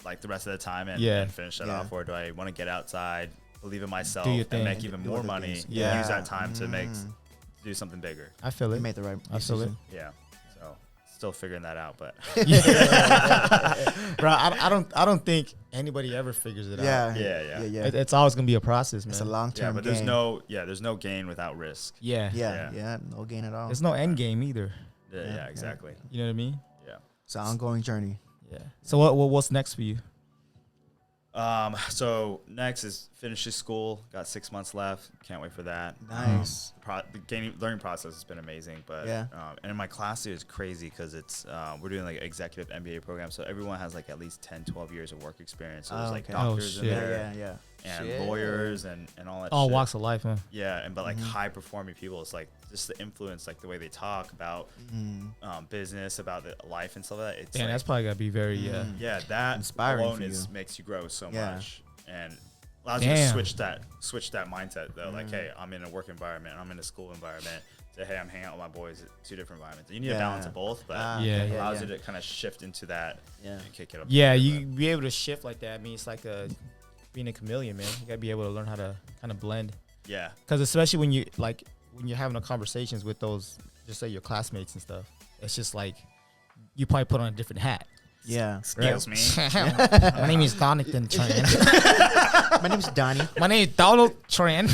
like the rest of the time, and finish that Yeah. off, or do I want to get outside, believe in myself, your and thing. make even Do more other money, things. and Yeah. use that time to Mm. do something bigger? I feel You it. made the right I feel it. decision. Yeah. So still figuring that out, but Bro, I don't think anybody ever figures it out. Yeah. Yeah. Yeah. It's always gonna be a process, man. It's a long yeah, term but game. there's no gain without risk. Yeah. Yeah. No gain at all. There's no end game either. Yeah, Yeah. exactly. You know what I mean? Yeah. It's an ongoing journey. Yeah. So what's next for you? So next is finish this school. Got 6 months left. Can't wait for that. Nice. The learning process has been amazing, but Yeah. and in my class it was crazy because it's we're doing like an executive MBA program, so everyone has like at least 10, 12 years of work experience. So there's like okay. doctors Oh, in shit. there Yeah. and Shit. lawyers and all that. All shit. walks of life, huh? Yeah, and but like Mhm. high performing people, it's like just the influence, like the way they talk about business, about the life and stuff like that. It's Damn, like, that's probably gotta be very yeah, that Inspiring alone for you. makes you grow so Yeah. much and allows you to Damn. switch that mindset though. Like, hey, I'm in a work environment, I'm in a school environment, say, hey, I'm hanging out with my boys at 2 different environments. You need a balance of both, but Yeah. it allows you to kind of shift into that and kick it up. Yeah, you be able to shift like that. I mean, it's like being a chameleon, man. You gotta be able to learn how to kind of blend. Yeah. Because especially when you're having a conversations with those, just say your classmates and stuff, it's just like you probably put on a different hat. Yeah. Excuse me. My name is Donington Tran. My name's Donnie. My name is Donald Tran.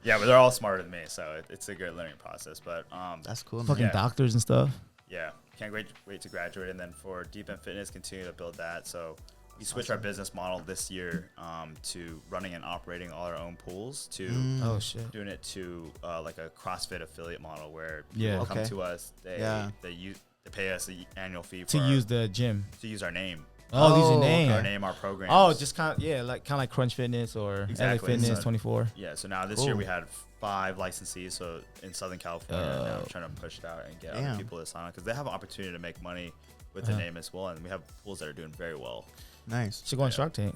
Yeah, but they're all smarter than me, so it's a good learning process. But That's cool, man. Fucking doctors and stuff. yeah, can't wait to graduate, and then for Deep End Fitness, continue to build that. So we switched our business model this year to running and operating all our own pools to Oh shit. doing it to like a CrossFit affiliate model where Yeah. people come Okay. to us, they pay us an annual fee To use the gym. to use our name, Oh, use Oh, your name. our name, our programs. Oh, just kind of like Crunch Fitness or Exactly. LA Fitness So- 24. Yeah, so now this Cool. year we had 5 licensees, so in Southern California, and now I'm trying to push it out and get other Damn. people to sign on because they have an opportunity to make money with the name as well, and we have pools that are doing very well. Nice. Should go on Shark Tank.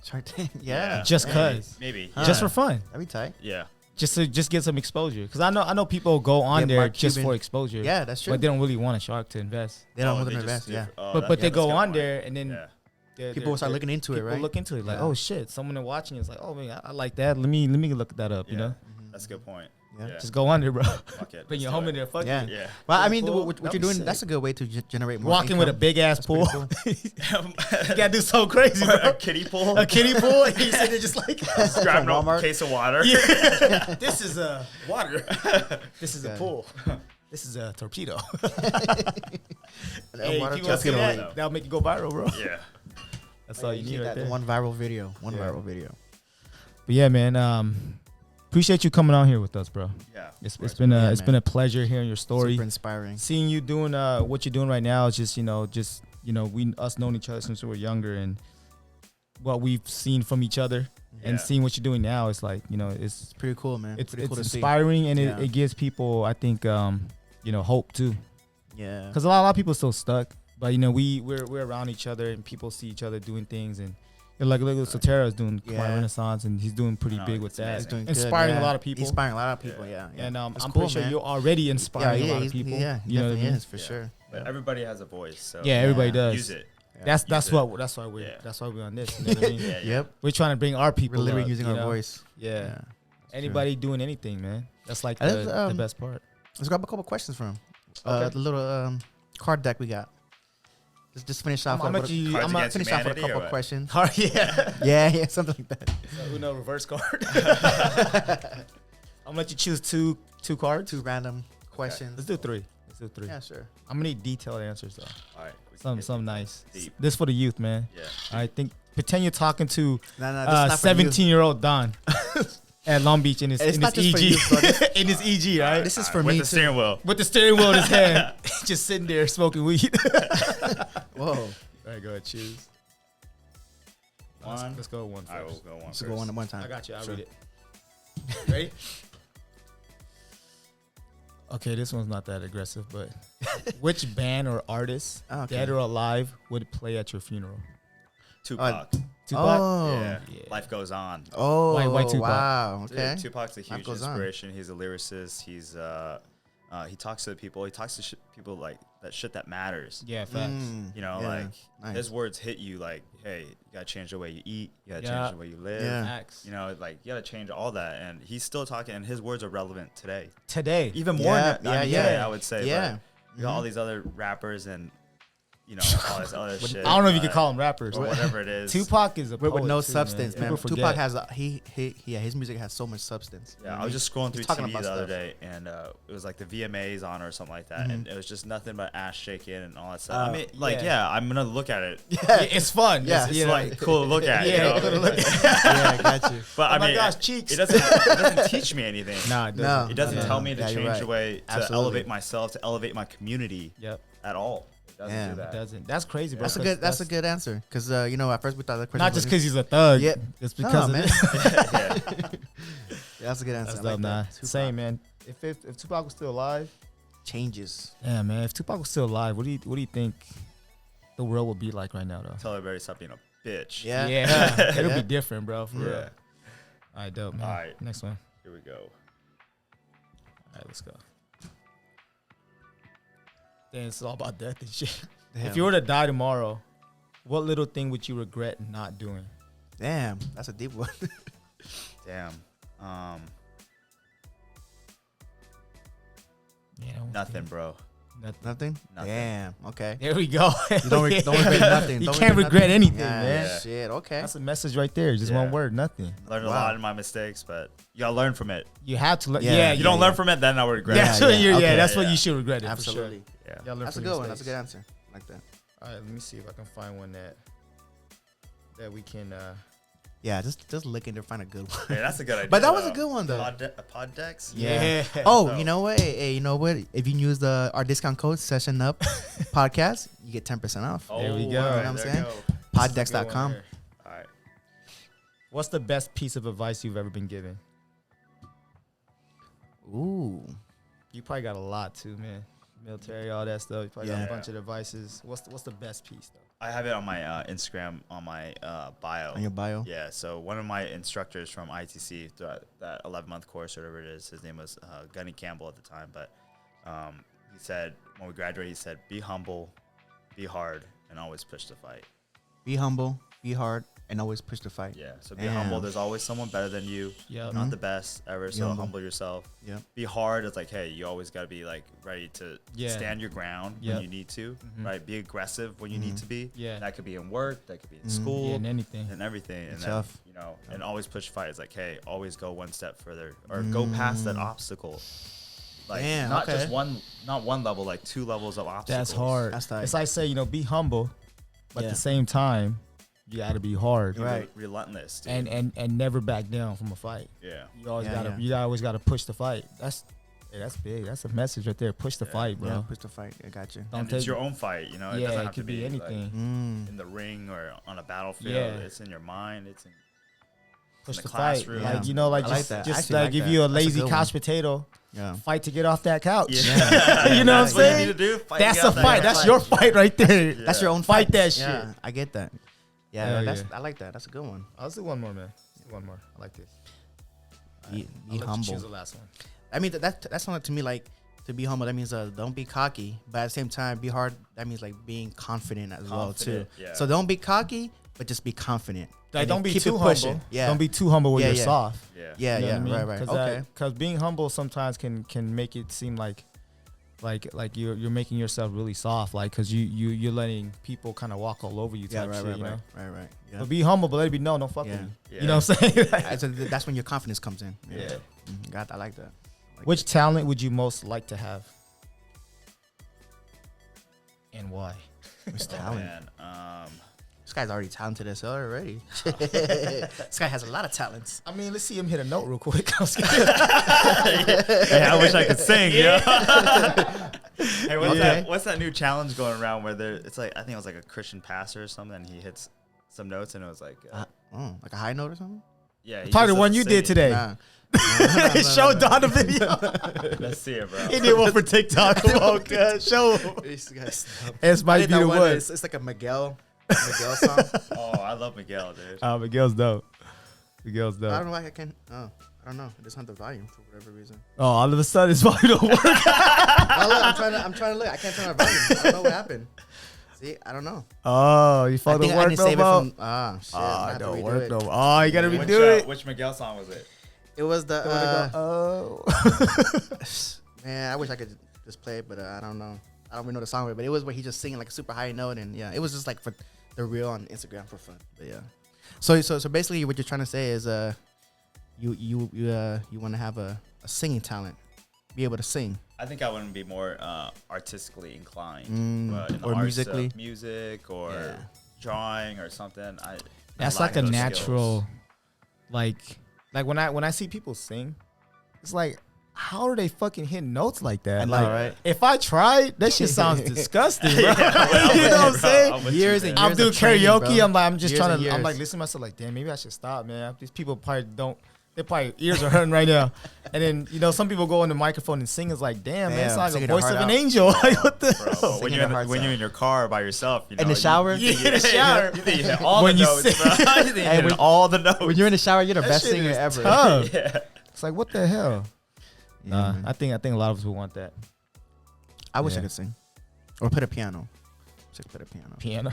Shark Tank. Yeah. Just maybe, cause. maybe, Huh. Just for fun. That'd be tight. yeah, Just to get some exposure. Because I know people go on Get there Mark just Cuban. for exposure. Yeah, that's true. But they don't really want a shark to invest. They don't Oh, want they to just invest. do Yeah. it- oh, But that- they that's go good on point. there and then Yeah. People start looking into it, people right? look into it like, Yeah. oh shit, someone watching is like, oh man, I like that. Let me look that up. You Yeah. know, That's a good point. Yeah. Yeah, just go on there, bro. fuck it. Bring your let's home do in it. there. Fuck Yeah. it. Yeah. Well, I mean, Pool, what that'd you're be doing, sick. that's a good way to generate more Walking with a income. big ass That's pool. pretty cool. You gotta do so crazy, bro. a kiddie pool. A kiddie pool. And you sit there just like, Just grabbing a Walmart. case of water. yeah. This is a water. This is a Okay. pool. This is a torpedo. That Hey, water people see torpedo. that, that'll make it go viral, bro. Yeah. That's all you need right that there. one viral video. One Yeah. viral video. But yeah, man. Appreciate you coming on here with us, bro. Yeah. It's of course. been Yeah, it's man. been a pleasure hearing your story. Super inspiring. Seeing you doing what you're doing right now is just we us knowing each other since we were younger and what we've seen from each other and Yeah. seeing what you're doing now. It's like it's It's pretty cool, man. it's pretty cool to see. inspiring and Yeah. it gives people I think hope too, Yeah. because a lot of people still stuck. But we're around each other and people see each other doing things and. Like look at Sotera is doing Choir Yeah. Renaissance and he's doing pretty No, big with it's that. amazing. He's doing Inspiring good, a lot of people. Inspiring a lot of people, Yeah. yeah. And That's I'm cool, pretty sure man. you're already inspiring a lot of he's- people. Yeah, he you know what I definitely mean? is for Yeah. sure. But everybody has a voice, so Yeah, everybody Yeah. does. use it. Yeah. That's Use it. that's why we're Yeah. that's why we're on this. You know what I mean? Yeah, Yep. We're trying to bring our We're people. literally up, using you our know? voice. Yeah. That's Anybody doing anything, man. That's like Let's, the best part. Let's grab a couple questions from him. Okay. The little card deck we got. Just finish off. I'm with gonna you- Cards I'm Against finish off with a Humanity or couple what? questions. yeah. Yeah, something like that. Uno reverse card. I'm gonna let you choose two cards. 2 random questions. Let's do 3. Yeah, sure. I'm gonna need detailed answers though. All right. we can get Some nice. deep. This for the youth, man. Yeah. I think pretend you're talking to No, this is not for you. 17-year-old Don at Long Beach in his It's not just for EG. you, bro. In his EG, right? This is All for right, me with the too. steering wheel. With the steering wheel in his hand, just sitting there smoking weed. Whoa. All right, go ahead, choose. One. Let's go one I will first. go one Let's first. go one at one time. I got you. I'll Sure. read it. Ready? Okay, this one's not that aggressive, but which band or artist, Okay. dead or alive, would play at your funeral? Tupac. Tupac? Oh. Yeah. Yeah. Life goes on. Oh, Why Tupac? wow. Dude, Okay. Tupac's a Life huge goes on. inspiration. He's a lyricist. He talks to the people. He talks to people like that shit that matters. Yeah, facts. You know, Yeah, like nice. his words hit you like, hey, you gotta change the way you eat. You gotta Yeah. change the way you live. Yeah. Facts. You know, like you gotta change all that. And he's still talking, and his words are relevant today. Today. Even more Yeah, than not yeah, today, yeah. I would say. Yeah. But you got all these other rappers and all this other shit. I don't know if you could call them rappers. or whatever it is. Tupac is a with poet no too, substance, man. People Tupac forget. has his music has so much substance. You know Yeah, what I was mean? just scrolling through He's talking TV about the other stuff. day, and it was like the VMAs on or something like that, and it was just nothing but ass shaking and all that stuff. I mean, like, yeah. I'm gonna look at it. Yeah, it's fun. Yeah. It's you know, like cool to look at. Yeah, you know? cool to look at. Yeah, I got you. But Oh I my mean, gosh, cheeks. It doesn't teach me anything. Nah, it No. doesn't. It doesn't No, tell me to yeah, you're change right. the way to Absolutely. elevate myself, to elevate my community Yep, at all. It doesn't Yeah. do it that. doesn't. That's crazy, bro. That's a 'cause good. That's a good answer. Because at first we thought that question Not just was- because he's a thug. Yeah. It's No, because of man. it. Yeah. Yeah, that's a good answer. That's I dope, like nah. that. Tupac. Same, man. If Tupac was still alive, Changes. yeah, man. If Tupac was still alive, what do you think the world would be like right now, though? Tell everybody stop being a bitch. Yeah. it'll Yeah. be different, bro. For real. Yeah. All right, dope, man. All right. Next one. Here we go. right, let's go. Then it's all about death and shit. Damn. If you were to die tomorrow, what little thing would you regret not doing? Damn, that's a deep one. Damn. You know, Nothing, bro. Nothing? Nothing. Damn. Okay. There we go. You don't regret nothing. You Don't can't regret nothing. anything, Yeah, man. Shit. Okay. That's a message right there. Just Yeah. one word, nothing. Learned a Wow. lot in my mistakes, but you gotta learn from it. You have to learn. Yeah, Yeah, You you don't learn from it, then I would regret That's it. what yeah. you're. Okay. Yeah, that's what Yeah. you should regret it. Absolutely. Yeah. For sure. That's a good one. That's a good answer. I like that. All right, let me see if I can find one that we can. Yeah, just looking to find a good one. Yeah, that's a good idea. But that was a good one, though. Pod decks? Yeah. Oh, So- you know what? Hey, you know what? If you use our discount code Session Up Podcast, you get 10% off. There we go. all You know right, what I'm there saying? you go. Poddex.com. All right. What's the best piece of advice you've ever been given? Ooh. You probably got a lot too, man. Military, all that stuff. You probably got Yeah. a bunch of advices. What's the best piece though? I have it on my Instagram, on my bio. On your bio. Yeah, so one of my instructors from ITC, throughout that 11-month course, or whatever it is, his name was Gunny Campbell at the time, but he said, when we graduated, he said, be humble, be hard, and always push to fight. Be humble, be hard, and always push to fight. Yeah, so be Damn. humble. There's always someone better than you. Yeah. You're not the best ever, so humble. humble yourself. Yep. Be hard. It's like, hey, you always got to be like ready to Yeah. stand your ground Yep. when you need to, Mhm. right? Be aggressive when you need to be. Yeah. That could be in work, that could be in Mhm. school, Yeah, and anything. and everything. And It's then, tough. you know, and always push fight. It's like, hey, always go one step further or go past that obstacle. Like Damn, not okay. just not one level, like 2 levels of obstacles. That's hard. That's tight. It's like say, be humble, but Yeah. at the same time, you got to be hard Be Right. relentless. Dude. and never back down from a fight. yeah. You always Yeah, gotta yeah. you always gotta push the fight. That's big. That's a message right there. Push the Yeah. fight, bro. Yeah, push to fight. I got you. Don't And take it's your own fight, you know. It yeah, doesn't it have to could be like, anything. in the ring or on a battlefield. Yeah. It's in your mind. It's in Push the the fight. classroom. Like Yeah. like I like just, that. I just actually like like give that. you a That's a lazy good couch one. potato. Yeah. Fight to get off that couch. Yeah. You know what I'm That's what you saying? need to do. Fight That's to get a out there. fight. That's your fight right there. Yeah. That's your own Fight fight. that Yeah, shit. I get that. Yeah, Hell that's yeah. I like that. That's a good one. Let's do one more, man. Let's do one more. I like this. Be I'll let you humble. choose the last one. I mean, that sounded to me like to be humble. That means don't be cocky, but at the same time, be hard. That means like being confident as well too. Confident, yeah. So don't be cocky, but just be confident. Like, And don't then be keep too it pushing. humble. Yeah. Don't be too humble where Yeah, you're yeah. soft. Yeah. Yeah, You know yeah, what I mean? right. Okay. Because being humble sometimes can make it seem like you're making yourself really soft, like because you're letting people kind of walk all over you Yeah, type right, shit, right, you know. right. Yeah. But be humble, but let it be known, don't fuck Yeah. with me. Yeah. You know what I'm saying? So that's when your confidence comes in. Yeah. God, I like that. Like Which talent would you most like to have, and why? Which Oh, talent? man. This guy's already talented as hell already. This guy has a lot of talents. I mean, let's see him hit a note real quick. Hey, I wish I could sing. Yeah. Hey, what's that new challenge going around where it's like, I think it was like a Christian pastor or something, and he hits some notes, and it was like, Like a high note or something? yeah. he Probably the just one doesn't you sing did it. today. Nah. Show Don the video. Let's see it, bro. He did one for TikTok. Come on, cuz. Show him. This might be the one. It's like a Miguel song. Oh, I love Miguel, dude. Miguel's dope. Miguel's I don't dope. know why I can. Oh, I don't know. I just on the volume for whatever reason. Oh, all of a sudden it's probably don't work. Oh, look, I'm trying to look. I can't turn my volume. I don't know what happened. See, I don't know. Oh, you I fucked think the I work need to no save it more. from. Shit. I Oh, have to don't redo work it. no more. Oh, you gotta Which, redo it. Which Miguel song was it? It was the. Oh. Man, I wish I could just play it, but I don't know. I don't even know the song, but it was where he just singing like a super high note, and yeah, it was just like for the reel on Instagram for fun. But yeah, so basically, what you're trying to say is, you want to have a singing talent, be able to sing, I think I want to be more artistically inclined, Mm, in the or arts musically. of music or Yeah. drawing or something. That's lack like a those natural, skills. like when I see people sing, it's like, how are they fucking hitting notes like that? I know, like, right? if I tried, that shit sounds disgusting, bro. Yeah, You know what I'm saying? I'm with Years you, and man. I'm years doing of training, karaoke. bro. I'm just Years trying and to. I'm years. like listening to myself. Like, damn, maybe I should stop, man. These people probably don't. Their probably ears are hurting right now. And then some people go on the microphone and sing. It's like, damn, man, it's like the singing their voice heart of an out. angel. Like, what the? Bro, hell? when Singing you're their hearts when out. you're in your car by yourself, In the shower? Yeah, in the shower. You think you hit all When the you notes, sing. bro. You think you hit when- all the notes. When you're in the shower, you're the That best shit singer is ever. tough. Yeah. It's like, what the hell? Nah, man. I think a lot of us would want that. I wish I Yeah. could sing, or play the piano. Wish I could play the piano. Piano.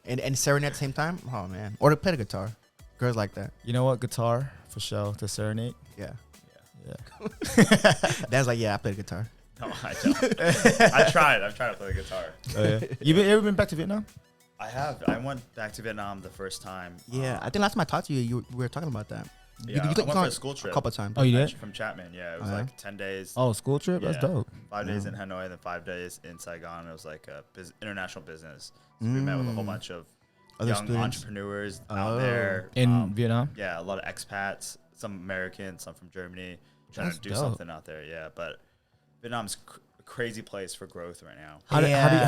And serenade at the same time. Oh man, or to play the guitar. Girls like that. You know what? Guitar for sure to serenade. Yeah. Yeah. Dad's like, yeah, I play the guitar. No, I don't. I've tried to play the guitar. Oh, yeah. You ever been back to Vietnam? I have. I went back to Vietnam the first time. Yeah, I think last time I talked to you, we were talking about that. Yeah, I went for a school trip. a couple of times. Oh, you did? From Chapman. Yeah, it was Uh-huh. like 10 days. Oh, school trip. That's Yeah. dope. 5 days Yeah. in Hanoi, then 5 days in Saigon. It was like a international business. So we met with a whole bunch of Other young students? entrepreneurs Oh. out there. In Vietnam. Yeah, a lot of expats, some Americans, some from Germany, trying That's to do dope. something out there. Yeah, but Vietnam's a crazy place for growth right now. How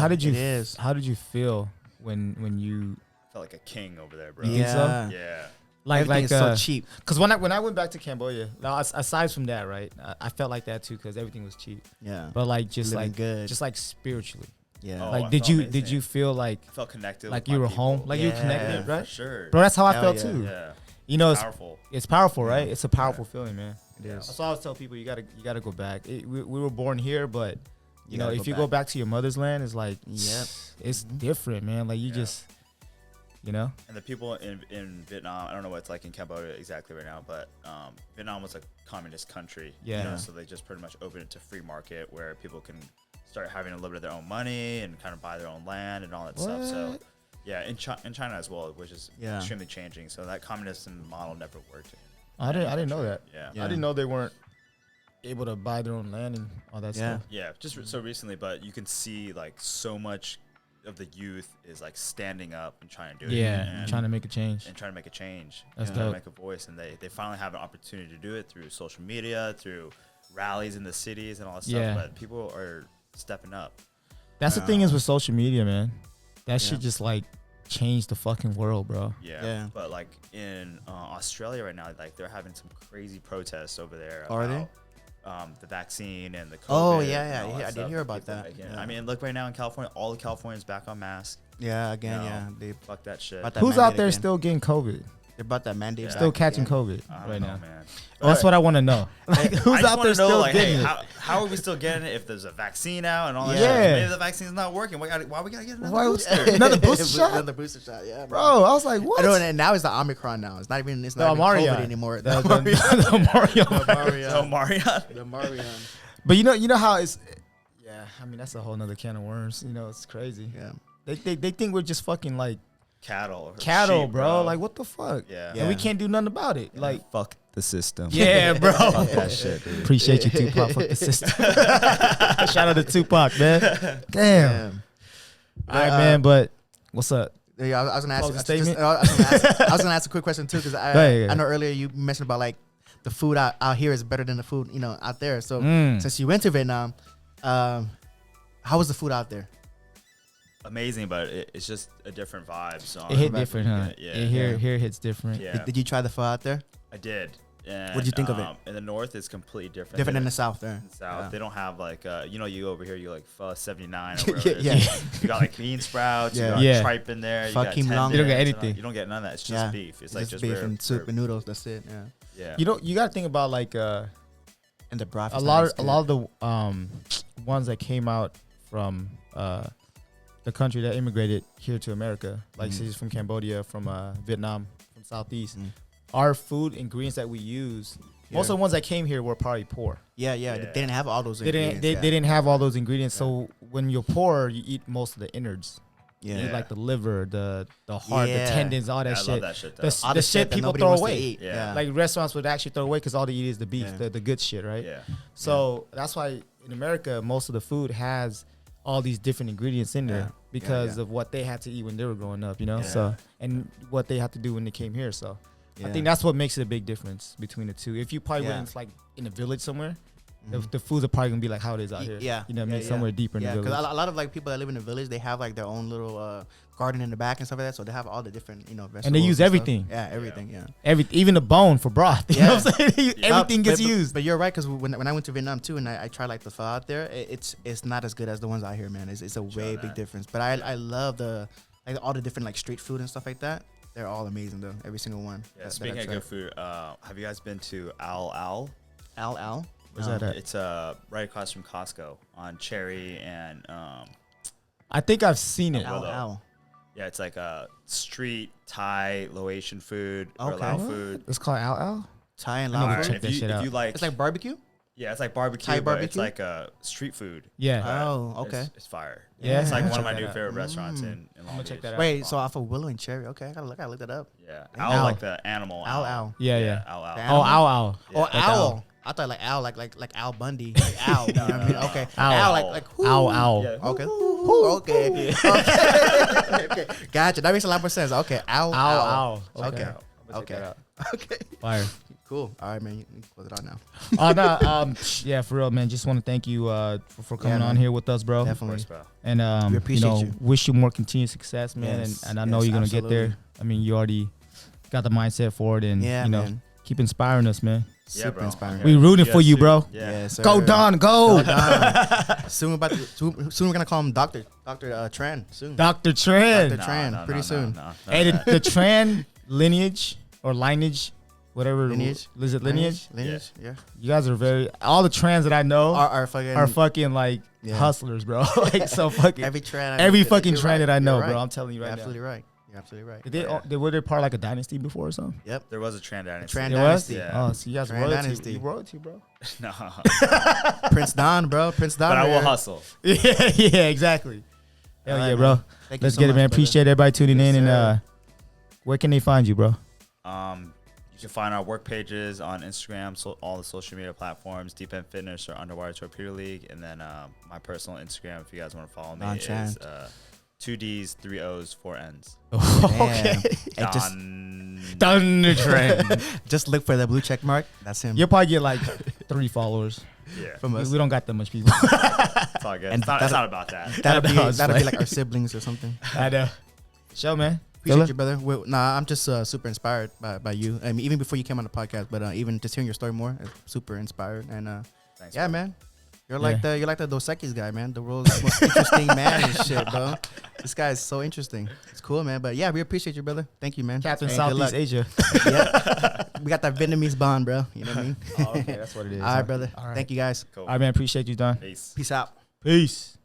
did you it is. how did you feel when you Felt like a king over there, bro. think so? Yeah. Everything is so cheap. Because when I went back to Cambodia, now aside from that, right, I felt like that too because everything was cheap. Yeah. But like just Living like good. just like spiritually, Yeah. Oh, like I did felt you amazing. feel like I felt connected. like with you my were home, people. like you were Yeah. connected, For right? sure. Bro, that's how I Hell felt yeah. too. Yeah. You know, it's Powerful. powerful, right? Yeah. It's a powerful feeling, man. It is. That's why I always tell people you gotta go back. We were born here, but you know gotta if go you go back. back to your mother's land, it's like Yep. it's Mhm. different, man. Like you Yeah. just, you know, And the people in Vietnam, I don't know what it's like in Cambodia exactly right now, but Vietnam was a communist country. Yeah. You know, so they just pretty much opened it to free market where people can start having a little bit of their own money and kind of buy their own land and all that stuff. So, What? yeah, in China as well, which is Yeah. extremely changing. So that communism model never worked. I didn't know that. Yeah. Yeah. I didn't know they weren't able to buy their own land and all that Yeah. stuff. Yeah, just so recently, but you can see like so much of the youth is like standing up and trying to do it. Yeah, and, trying to make a change. and trying to make a change. That's and trying dope. to make a voice, and they finally have an opportunity to do it through social media, through rallies in the cities and all that stuff. Yeah. But people are stepping up. That's the thing is with social media, man. That Yeah. shit just like changed the fucking world, bro. Yeah. Yeah. But like in Australia right now, like they're having some crazy protests over there. Are they? about, the vaccine and the COVID. Oh, and yeah, all yeah. that I did stuff hear about people that. making. Yeah. I mean, look right now in California, all of California's back on masks. Yeah. Again. No. Yeah. They Fuck that shit. About that Who's out mandate there again. still getting COVID? They're about that mandate. Yeah. Still back catching again. COVID I don't right know, now. man. Well, that's what I want to know. Like, I who's just out wanna there still know, like, getting hey, it? how are we still getting it if there's a vaccine out and all that Yeah. shit? Maybe the vaccine's not working. Why we gotta get another Why- booster? Another booster shot? Another booster shot. Yeah. Bro, I was like, what? I know, and now it's the Omicron now. It's not even. It's The not even Omarion. COVID anymore. The Mario. So Marion. The Omarion. But you know how it's. Yeah, I mean that's a whole nother can of worms. You know, it's crazy. Yeah. They think we're just fucking like Cattle, or cattle, sheep, bro. Like what the fuck? Yeah. And we can't do nothing about it. Like, fuck the system. yeah, bro. Fuck that shit, dude. Appreciate you, Tupac. Fuck the system. Shout out to Tupac, man. Damn. All right, man. But what's up? Yeah, I was gonna ask. Closing I statement? was gonna ask a quick question too, because ahead. I know earlier you mentioned about like the food out here is better than the food out there. So Mm. since you went to Vietnam, how was the food out there? Amazing, but it's just a different vibe. So It hit different, huh? Yeah. Here it hits different. Yeah. Did you try the pho out there? I did. And, What'd you think of it? In the north, it's completely different. Different than than the south there. in the south. Yeah. They don't have like you over here you like pho 79 or whatever. Yeah, it is. yeah. You got like bean sprouts, Yeah. you got Yeah. tripe in there, you Pho got Kim Long. You don't get tendons, and anything. You don't get none of that. It's just Yeah. beef. It's like just beef rare, and soup rare- and noodles. That's it. Yeah. Yeah. You got to think about like And the broth. a is lot nice, of too. the ones that came out from the country that immigrated here to America, like cities from Cambodia, from Vietnam, from Southeast. Mm. Our food ingredients that we use, most of the ones that came here were probably poor. Yeah. Yeah. They didn't have all those. They didn't ingredients, they didn't have all those ingredients. So when you're poor, you eat most of the innards. Yeah. You eat Yeah. like the liver, the heart, Yeah. the tendons, all that I shit. love that shit though. The, All the the shit that people nobody throw wants to away. eat. Yeah. Like restaurants would actually throw away because all they eat is the beef, Yeah. the good shit, right? Yeah. So that's why in America, most of the food has all these different ingredients in there Yeah. because Yeah. of what they had to eat when they were growing up, you know? Yeah. So, and what they had to do when they came here. So I Yeah. think that's what makes it a big difference between the two. If you probably Yeah. went like in a village somewhere, Mhm. the foods are probably gonna be like how it is out here. Yeah. You know what I mean? Yeah, Somewhere deeper in Yeah, the because village. a lot of like people that live in the village, they have like their own little garden in the back and stuff like that. So they have all the different vegetables. And they use stuff. everything. Yeah, everything. Yeah. Even the bone for broth. You know what I'm saying? Everything But- gets but- used. But you're right, because when I went to Vietnam too, and I tried like the pho out there, it's not as good as the ones out here, man. It's a way big that. difference. But I love all the different like street food and stuff like that. They're all amazing though, every single one. Yeah, that speaking I of tried. good food, have you guys been to Al? Al. Where's that at? It's right across from Costco on Cherry and I think I've seen it. Willow. Ow. Yeah, it's like a street Thai low Asian food or Okay. Lao food. It's called Al Al. Thai and I know Lao we food. check that shit out. If you like, It's like barbecue. yeah, it's like barbecue, Thai but it's barbecue? like street food. Yeah. Oh, okay. It's fire. Yeah. It's like I'm one of gonna my check new that out. favorite restaurants in Long gonna Beach. check that out. Wait, so off of Willow and Cherry. Okay, I gotta look that up. Yeah, Owl. owl like the animal. Owl, owl. Yeah, yeah. Owl, owl. The Oh, animal? Al Al. Oh, Like owl. owl. I thought like owl, like Al Bundy, like owl. You know what I mean? Okay, Owl. owl, like whoo. Owl Owl. Yeah. Okay. Whoo, okay. Okay. Gotcha. That makes a lot more sense. Okay. Owl. Owl Owl. Owl. Okay. I'm gonna check Okay. that out. Okay. Fire. Cool. All right, man. You can close it out now. Oh no, yeah, for real, man. Just want to thank you for coming Yeah, on man. here with us, bro. Of Definitely. course, bro. And We appreciate you. wish you more continued success, man. Yes, And I know yes, you're gonna get absolutely. there. I mean, you already got the mindset for it, and Yeah, man, keep inspiring us, man. Yeah, Super bro. inspiring. I'm We here. rooting for you, too. bro. Yeah. Yes, sir. Go Don, go, Go Don. Soon we're gonna call him Doctor Tran. Soon. Dr. Tran. Dr. Tran, pretty soon. Hey, the Tran lineage or lineage, whatever. Lineage? Is it lineage? Lineage. Yeah. You guys are all the Trans that I know Are fucking are fucking like Yeah. hustlers, bro. Like so fucking every Tran. every fucking you're Tran right, that I know, you're bro. right. I'm telling you You're right absolutely right. You're absolutely right. now. Were they part of like a dynasty before or something? Yep. There was a Tran dynasty. Tran It was? dynasty. Yeah. Oh, so you guys Tran royalty. dynasty. You royalty, bro. No, Prince Don, bro. Prince Don. but I will man. hustle. yeah, exactly. Hell All yeah, right, bro. man. Thank you Let's so get it, much, man. brother. Appreciate everybody tuning Yes, in. And sir. where can they find you, bro? You can find our work pages on Instagram, so all the social media platforms, Deep End Fitness or Underwater Torpedo League, and then my personal Instagram, if you guys want to follow me, Don is Tran. 2 D's, 3 O's, 4 N's. Okay. And just Thunder Trend. just look for the blue check mark. That's him. You'll probably get like 3 followers. Yeah, From us. We don't got that much people. it's all good. And It's not that'll- about that. That'll I know, it's be funny. like our siblings or something. I know. Show, man. Appreciate you, brother. Nah, I'm just super inspired by you. I mean, even before you came on the podcast, but even just hearing your story more, super inspired. And Thanks, yeah, bro. man, you're like the Dos Equis guy, man. The world's most interesting man and shit, bro. This guy is so interesting. It's cool, man. But yeah, we appreciate you, brother. Thank you, man. Captain And good luck. Southeast Asia. Yeah, we got that Vietnamese bond, bro. You know what I mean? Oh, okay, that's what it is. All right, brother. All right. Thank you, guys. Cool. All right, man. Appreciate you, Don. Peace. Peace out. Peace.